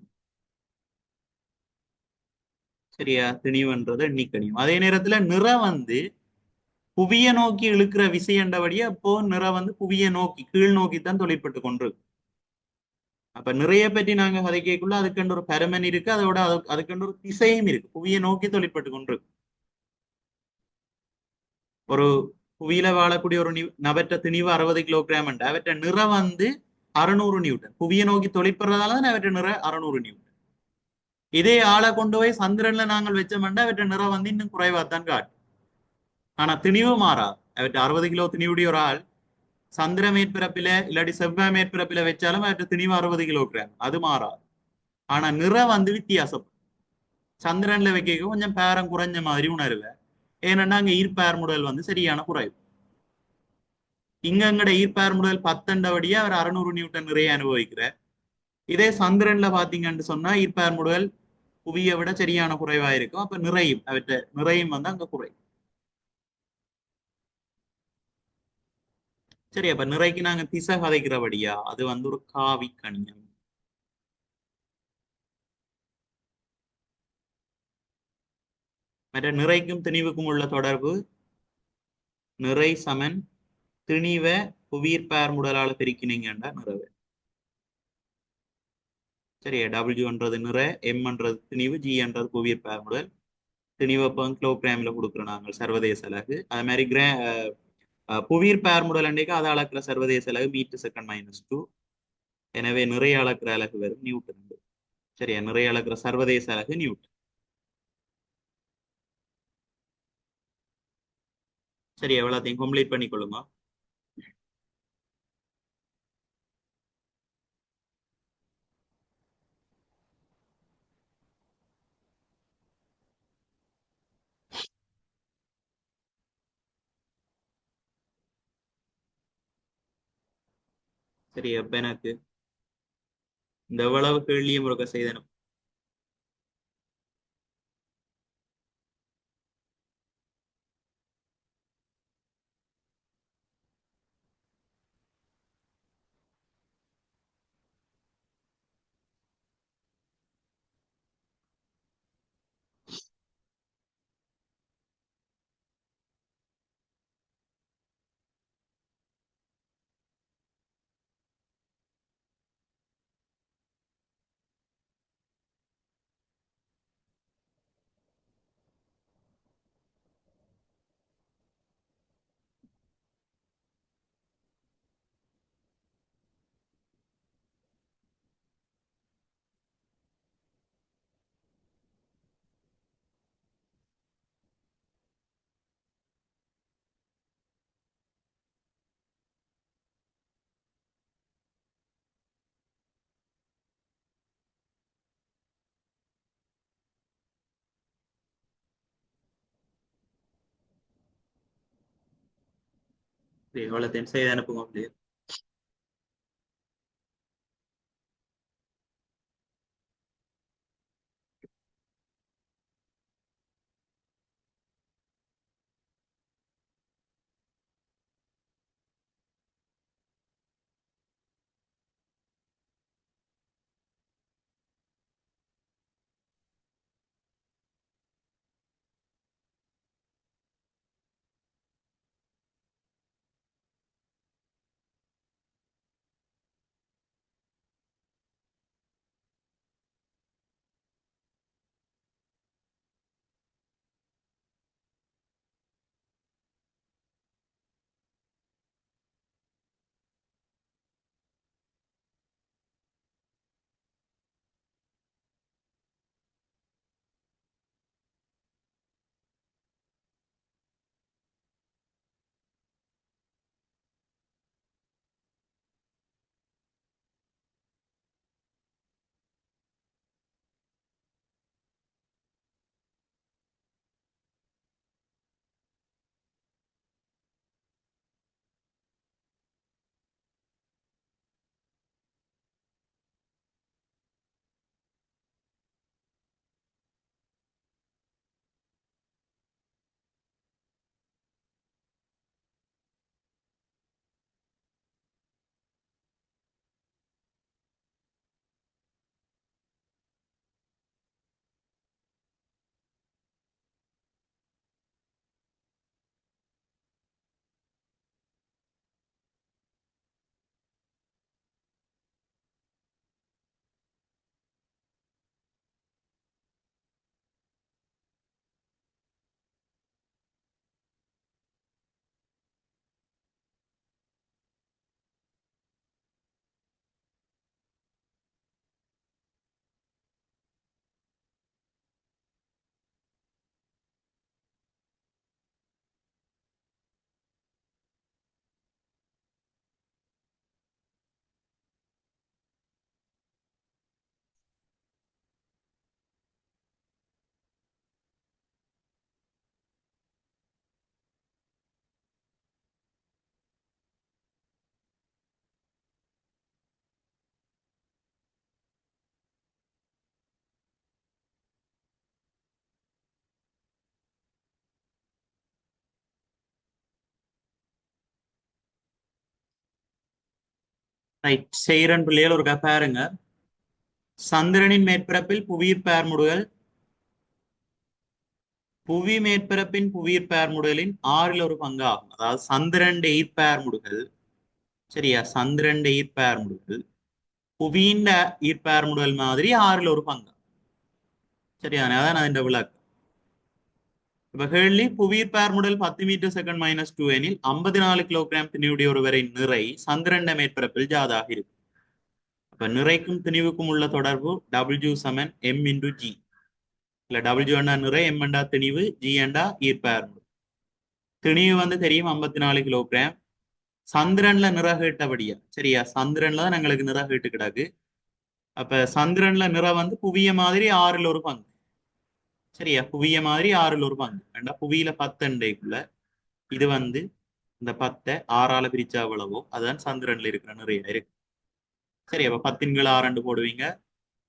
சரியா? திணிவுன்றது எண்ணிக்கணியம். அதே நேரத்துல நிற வந்து புவிய நோக்கி இழுக்கிற விசையண்டபடியே அப்போ நிற வந்து புவிய நோக்கி கீழ் நோக்கி தான் தொழிற்பட்டு கொண்டிருக்கு. அப்ப நிறைய பற்றி நாங்க கதைக்குள்ள அதுக்கென்று ஒரு பருமன் இருக்கு, அதோட அதுக்கென்று ஒரு திசையும் இருக்கு. புவியை நோக்கி தொழிற்பட்டு கொண்டிருக்கு. ஒரு புவியில வாழக்கூடிய ஒரு நபற்ற திணிவு 60 கிலோகிராம் அவற்ற நிற வந்து 600 நியூட்டன். புவியை நோக்கி தொழிற்படுறதால தான் அவற்ற நிற 600 நியூட்டன். இதே ஆளை கொண்டு போய் சந்திரன்ல நாங்கள் வச்சோம்னா அவற்ற நிறம் வந்து இன்னும் குறைவாத்தான் காட்டும். ஆனா திணிவு மாறாது. அவற்ற 60 கிலோ திணிவுடைய ஒரு ஆள் சந்திர மேற்பரப்பில இல்லாட்டி செவ்வாய் மேற்பரப்பில வச்சாலும் அவற்ற திணிவு 60 கிலோகிராம், அது மாறாது. ஆனா நிறம் வந்து வித்தியாசம். சந்திரன்ல வைக்க கொஞ்சம் பேரம் குறைஞ்ச மாதிரி உணர்வேன். ஏன்னா அங்க ஈர்ப்பார் முடல் வந்து சரியான குறைவு. இங்க எங்கட ஈர்ப்பார் முடல் 10 அவர் 600 நியூட்டன் நிறைய அனுபவிக்கிறார். இதே சந்திரன்ல பாத்தீங்கன்னு சொன்னா ஈர்ப்பார் முடல் புவியை விட சரியான குறைவா இருக்கும். அப்ப நிறையும் அவற்ற நிறையும் வந்து அங்க குறையும். சரி, அப்ப நிறைக்கு நாங்க திசை கதைக்கிறபடியா அது வந்து ஒரு காவி கணியம். மற்ற நிறைக்கும் திணிவுக்கும் உள்ள தொடர்பு நிறை சமன் திணிவ புவியீர்ப்பார் முடலால பிரிக்கினீங்கன்னா நிறைவு. சரியா? டபிள்யூன்றது நிறை, எம்ன்றது திணிவு, ஜின்றது புவியீர்ப்பார் முடல். திணிவப்பம் கிலோகிராம்ல கொடுக்குறோம் நாங்கள் சர்வதேச அலகு. அது மாதிரி புவியீர்ப்பார் முடல் அன்றைக்கு அதை அளக்குற சர்வதேச அலகு மீட்டர் செகண்ட் -2. எனவே நிறைய அளக்குற அலகு வரும் நியூட்டன். சரியா? நிறைய அளக்குற சர்வதேச அலகு நியூட்டன். சரி, எவ்வளோத்தையும் கம்ப்ளீட் பண்ணிக்கொள்ளுங்க. சரி, அப்ப எனக்கு இந்த எவ்வளவு கேள்வியும் முழுக்க செய்தனும். சரி, எவ்வளோத்தையும் செய்து அனுப்புங்க. ரைட், செய்கிறன் பிள்ளைகள் ஒரு பாருங்க. சந்திரனின் மேற்பரப்பில் புவியீர்ப்பு ஏர்முடுகல் புவி மேற்பரப்பின் புவியீர்ப்பு ஏர்முடுகலின் 1/6 பங்காகும். அதாவது சந்திரன் ஈர்ப்பு ஏர்முடுகல், சரியா, சந்திரன் ஈர்ப்பு ஏர்முடுகல் புவியின் ஈர்ப்பு ஏர்முடுகல் மாதிரி 1/6 பங்கு, சரியா, அதான் അതിന്റെ விளக்கம். இப்ப கேள்வி, புவியீர்ப்பு ஏர்முடுகல் 10 மீட்டர் செகண்ட் -2 எனில் 54 கிலோகிராம் திணிவுடைய ஒருவரின் நிறை சந்திரன் மேற்பரப்பில் ஜாதாக இருக்கும். அப்ப நிறைக்கும் திணிவுக்கும் உள்ள தொடர்பு W = M × G. இல்ல W என்றா நிறை, M என்றா திணிவு, G என்றா ஈர்ப்பு ஏர்முடுகல். திணிவு வந்து தெரியும் 54 கிலோகிராம். சந்திரன்ல நிற கேட்டபடியா, சரியா, சந்திரன்ல தான் எங்களுக்கு நிற கேட்டு கிடக்கு. அப்ப சந்திரன்ல நிற வந்து புவிய மாதிரி 1/6 பங்கு, சரியா, புவிய மாதிரி 1/6 பங்கு. ஏண்டா புவியில 10 அண்டைக்குள்ள இது வந்து இந்த 10 6ஆல பிரிச்சா எவ்வளவோ அதுதான் சந்திரன்ல இருக்கிற நிறைய இருக்கு. சரி, அப்ப 10 × 6 போடுவீங்க.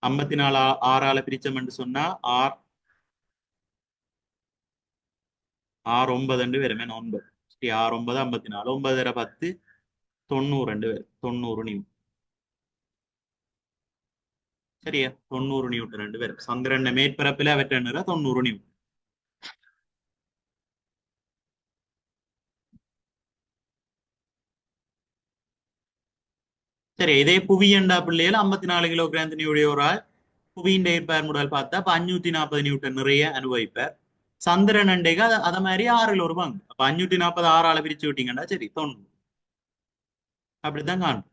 54 6ஆல பிரிச்சோம்னு சொன்னா 6 9 வருமே, 9. சரி, 6 9 54, 9 10 90 வரும், 90 நியூட்டன், சரியா, 90 நியூட்டன் வரும். சந்திரன் மேற்பரப்பில் அவற்ற நிற 90 நியூட்டன். சரி, இதே புவி என்றா பிள்ளைகள் 54 கிலோகிராம் திணிவுடைய ஒரு ஆள் புவியின் ஈர்ப்பு ஏர்முடுகல் பார்த்தா அப்ப 540 நியூட்டன் நிறைய அனுபவிப்பார். சந்திரன் அண்டைக்கு அத மாதிரி 1/6 பங்கு. அப்ப 540 6ஆல பிரிச்சு விட்டீங்கன்னா சரி 90. அப்படித்தான் காணும்.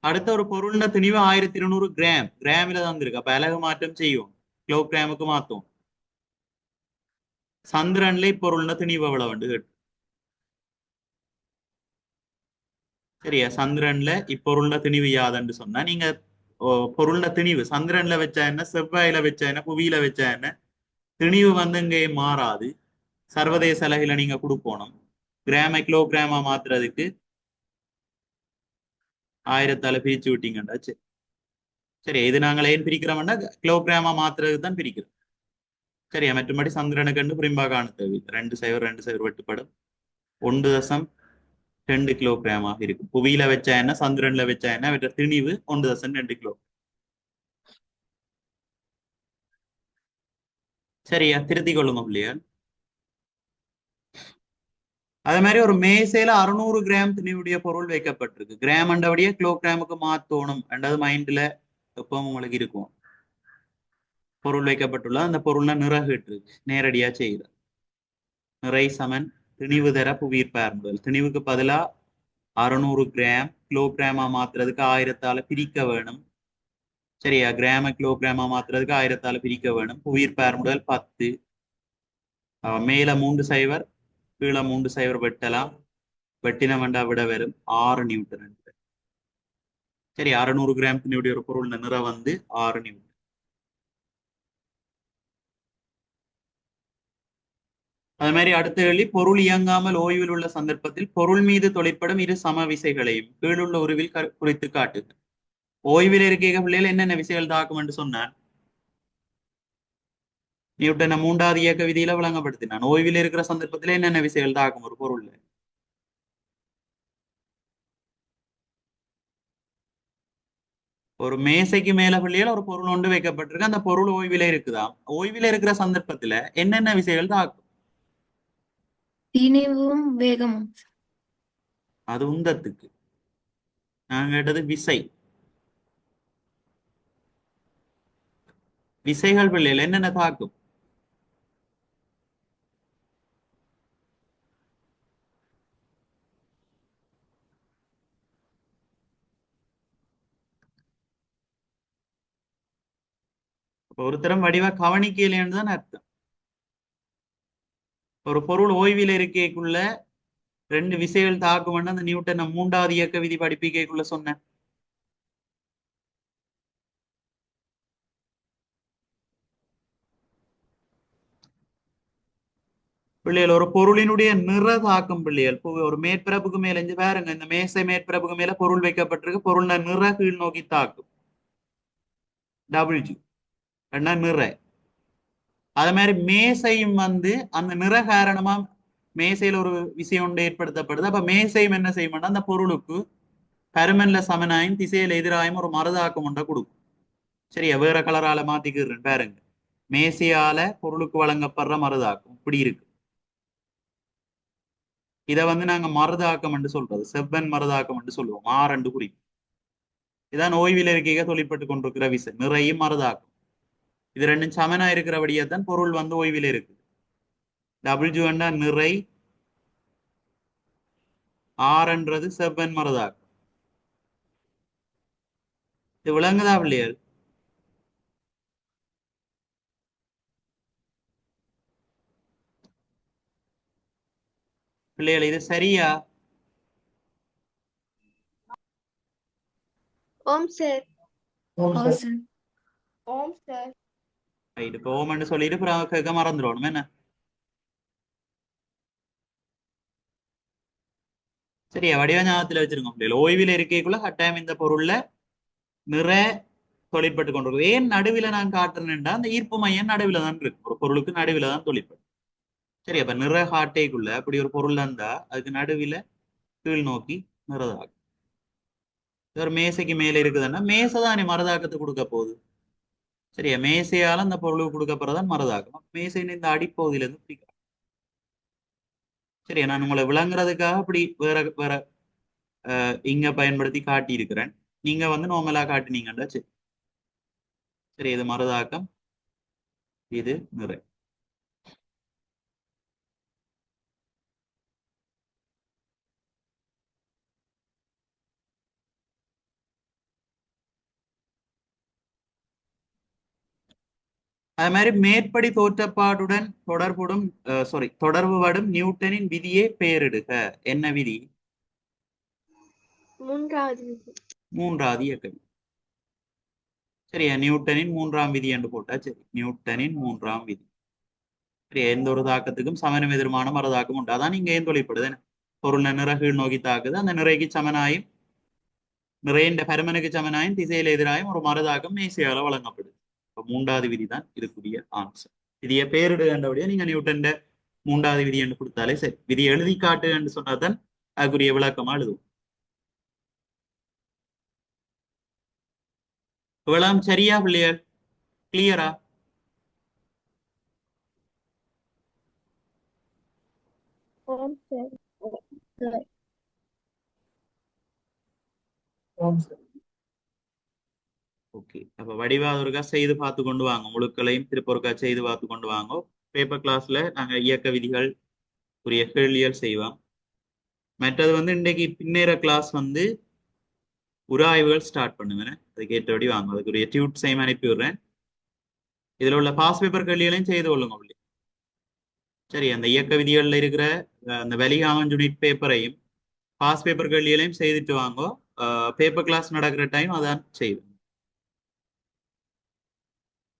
அடுத்த ஒரு பொருள்ன திணிவு 1200 கிராம், கிராமில தந்திருக்கு. அப்ப அலகு மாற்றம் செய்யும், கிலோகிராமுக்கு மாத்தும். சந்திரன்ல இப்பொருள்ன திணிவு எவ்வளவு வந்து கேட்டு, சரியா, சந்திரன்ல இப்பொருள்ன திணிவு யாதுன்னு சொன்னா நீங்க பொருள்ன திணிவு சந்திரன்ல வச்சா என்ன, செவ்வாயில வச்சா என்ன, புவியில வச்சா என்ன, திணிவு வந்து இங்கே மாறாது. சர்வதேச அலகில நீங்க கொடுக்கணும். கிராம கிலோகிராமா மாத்துறதுக்கு 1000ஆல பிரிச்சு விட்டீங்கண்டா சரி. சரி, இது நாங்கள் ஏன் பிரிக்கிறோம்னா கிலோகிராமா மாத்துறதுக்கு தான் பிரிக்கிறோம். சரியா, மற்றபடி சந்திரனுக்கு கண்டு புரிம்பா காண தேவை. 2 0 2 0 வெட்டுப்படும். 1.2 கிலோகிராமாக இருக்கும். புவியில வச்சா என்ன, சந்திரன்ல வச்சா என்ன, அவற்ற திணிவு 1.2 கிலோ. சரியா, திருத்திக் கொள்ளுங்க பிள்ளையார். அதே மாதிரி ஒரு மேசையில 600 கிராம் திணிவுடைய பொருள் வைக்கப்பட்டிருக்கு. கிராம் அண்டபடியே கிலோகிராமுக்கு மாத்தோணும் என்றது மைண்ட்ல எப்பவும் உங்களுக்கு இருக்கும். பொருள் வைக்கப்பட்டுள்ள அந்த பொருள்னா நிறகிட்டு நேரடியா செய்யுது. நிறை சமன் திணிவு தர புவியீர்ப்பு ஏர்முடுகல். திணிவுக்கு பதிலா 600 கிராம் கிலோகிராமா மாத்துறதுக்கு 1000ஆல பிரிக்க வேணும். சரியா, கிராம கிலோகிராமா மாத்துறதுக்கு 1000ஆல பிரிக்க வேணும். புவியீர்ப்பு ஏர்முடுகல் 10. மேல 3 0 கீழே 3 0 வெட்டலாம். வெட்டின வண்டா விட வரும் 6 நியூட்டன். சரி, 600 கிராம் திணிவுடைய ஒரு பொருள் நிற வந்து 6 நியூட்டன். அது மாதிரி அடுத்த கேள்வி, பொருள் இயங்காமல் ஓய்வில் உள்ள சந்தர்ப்பத்தில் பொருள் மீது தொழிற்படும் இரு சம விசைகளையும் கீழுள்ள உருவில் குறித்து காட்டுது. ஓய்வில் இருக்க பிள்ளைகள் என்னென்ன விசைகள் தாக்கும் என்று சொன்னான். நியூட்டனை 3வது இயக்க விதியில விளங்கப்படுத்தினான். ஓய்வில் இருக்கிற சந்தர்ப்பத்தில் என்னென்ன விசைகள் தாக்கும் ஒரு பொருள். ஒரு மேசைக்கு மேல பிள்ளைகள் ஒரு பொருள் ஒன்று வைக்கப்பட்டிருக்கு. அந்த பொருள் ஓய்வில இருக்குதாம். ஓய்வில இருக்கிற சந்தர்ப்பத்துல என்னென்ன விசைகள் தாக்கும். திணிவும் வேகமும். அது உந்தத்துக்கு. நான் கேட்டது விசை. விசைகள் பிள்ளைகள் என்னென்ன தாக்கும். ஒருத்தரம் வடிவா கவனிக்கலைன்னு தான் அர்த்தம். ஒரு பொருள் ஓய்வில் இருக்கைக்குள்ள 2 விசைகள் தாக்கும். அந்த நியூட்டன் 3வது இயக்க விதி படிப்பிக்கைக்குள்ள சொன்னேன். பிள்ளைகள் ஒரு பொருளினுடைய நிற தாக்கும் பிள்ளைகள். ஒரு மேற்பரப்புக்கு மேல இருந்து பாருங்க, இந்த மேசை மேற்பரப்புக்கு மேல பொருள் வைக்கப்பட்டிருக்கு. பொருள் நிற கீழ் நோக்கி தாக்கும். W என்ன நிற. அதே மாதிரி மேசையும் வந்து அந்த நிற காரணமா மேசையில் ஒரு விஷயம் ஒன்று ஏற்படுத்தப்படுது. அப்ப மேசையும் என்ன செய்யணும்னா அந்த பொருளுக்கு பருமன்ல சமனாயும் திசையில எதிராயும் ஒரு மருதாக்கம் ஒன்றை கொடுக்கும். சரியா, வேற கலரால மாத்திக்கிறேன் பாருங்க. மேசையால பொருளுக்கு வழங்கப்படுற மருதாக்கம் இப்படி இருக்கு. இதை வந்து நாங்க மருதாக்கம் என்று சொல்றது, செவ்வன் மருதாக்கம் என்று சொல்லுவோம். ஆரண்டு குறிக்கும். இதான் ஓய்வில் இருக்கைக தொழிற்பட்டு கொண்டிருக்கிற விசை, நிறையும் மருதாக்கம். இது ரெண்டும் சமனா இருக்கிறபடியே தான் பொருள் வந்து ஓய்வில் இருக்கு. டபிள்யூ என்றா நிறை, ஆர்ன்றது செவ்வன் மருதாக்கம். இது விளங்குதா பிள்ளைகள்? பிள்ளைகள் இது சரியா? ஓம் சார். ஓம் ஓ சார். சார். ஓம் சார். ரைட், இப்போ ஓமன்னு சொல்லிட்டு அப்புறம் கேட்க மறந்துடணும் என்ன. சரியா, வடிவ ஞாபகத்துல வச்சிருக்கோம் பிள்ளைகள். ஓய்வில் இருக்கைக்குள்ள கட்டாயம் இந்த பொருள்ல நிற தொழிற்பட்டு கொண்டிருக்கும். ஏன் நடுவில் நான் காட்டுறேன்டா அந்த ஈர்ப்பு மையம் நடுவில் தான் இருக்கு. ஒரு பொருளுக்கு நடுவில் தான் தொழிற்படும். சரி, அப்ப நிற காட்டைக்குள்ள அப்படி ஒரு பொருள் இருந்தா அதுக்கு நடுவில் கீழ் நோக்கி நிறதாகும். ஒரு மேசைக்கு மேல இருக்குதுன்னா மேசை தான் மரதாக்கத்தை கொடுக்க போகுது. சரியா, மேசையால அந்த பொருளுக்கு கொடுக்கப்படுறதான் மரதாக்கம். மேசைன்னு இந்த அடிப்பகுதியில இருந்து பிடிக்கும். சரியா, நான் உங்களை விளங்குறதுக்காக அப்படி வேற வேற இங்க பயன்படுத்தி காட்டி இருக்கிறேன். நீங்க வந்து நார்மலா காட்டினீங்கடா. சரி சரி, இது மருதாக்கம், இது நிறை. அது மாதிரி மேற்படி தோற்றப்பாடுடன் தொடர்புபடும் நியூட்டனின் விதியை பெயரிடுக. என்ன விதி? மூன்றாவது விதி. மூன்றாவது இயக்க விதி. சரியா, நியூட்டனின் மூன்றாம் விதி என்று போட்டா சரி. நியூட்டனின் மூன்றாம் விதி. சரியா, எந்த ஒரு தாக்கத்துக்கும் சமனம் எதிர்மான மறுதாக்கம் உண்டு. அதான் நீங்க ஏன் தொழிற்படுது. பொருள் நிறகீழ் நோக்கி தாக்குது. அந்த நிறைக்கு சமனாயும் நிறைய பருமனுக்கு சமனாயும் திசையில எதிராயும் ஒரு மறுதாக்கம் மேசையால வழங்கப்படுது. இப்ப மூன்றாவது விதி தான் இதுக்குரிய ஆன்சர். விதியை பேரிடுகின்றபடியா நீங்க நியூட்டன் மூன்றாவது விதி என்று கொடுத்தாலே சரி. விதி எழுதி காட்டு என்று சொன்னாதான் அதுக்குரிய விளக்கமா எழுதுவோம். இவ்வளவு சரியா பிள்ளையர்? கிளியரா? ஓம் சார். ஓம் சார். ஓகே, அப்ப வடிவாதொருக்கா செய்து பார்த்து கொண்டு வாங்க. முழுக்களையும் திருப்பொருக்கா செய்து பார்த்து கொண்டு வாங்க. பேப்பர் கிளாஸ்ல நாங்க இயக்க விதிகள் உரிய கேள்விகள் செய்வோம். மற்றது வந்து இன்றைக்கு பின்னேற கிளாஸ் வந்து உராய்வுகள் ஸ்டார்ட் பண்ணுவேன். அதுக்கு ஏற்றபடி வாங்க. அதுக்குரிய டியூட்ஸையும் அனுப்பி விடுறேன். இதுல உள்ள பாஸ் பேப்பர் கேள்விகளையும் செய்து கொள்ளுங்க அப்படி. சரி, அந்த இயக்க விதிகள்ல இருக்கிற அந்த வெளிகாமன் யூனிட் பேப்பரையும் பாஸ் பேப்பர் கேள்விகளையும் செய்துட்டு வாங்க. பேப்பர் கிளாஸ் நடக்கிற டைம் அதான் செய்வேன்.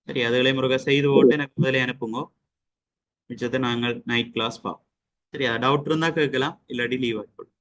சரி, அதுகளையும் முருகா செய்து போட்டு எனக்கு முதலே அனுப்புங்க. மிச்சத்தை நாங்கள் நைட் கிளாஸ் பார்ப்போம். சரியா, டவுட் இருந்தா கேட்கலாம், இல்லாட்டி லீவ் ஆகிப்போம்.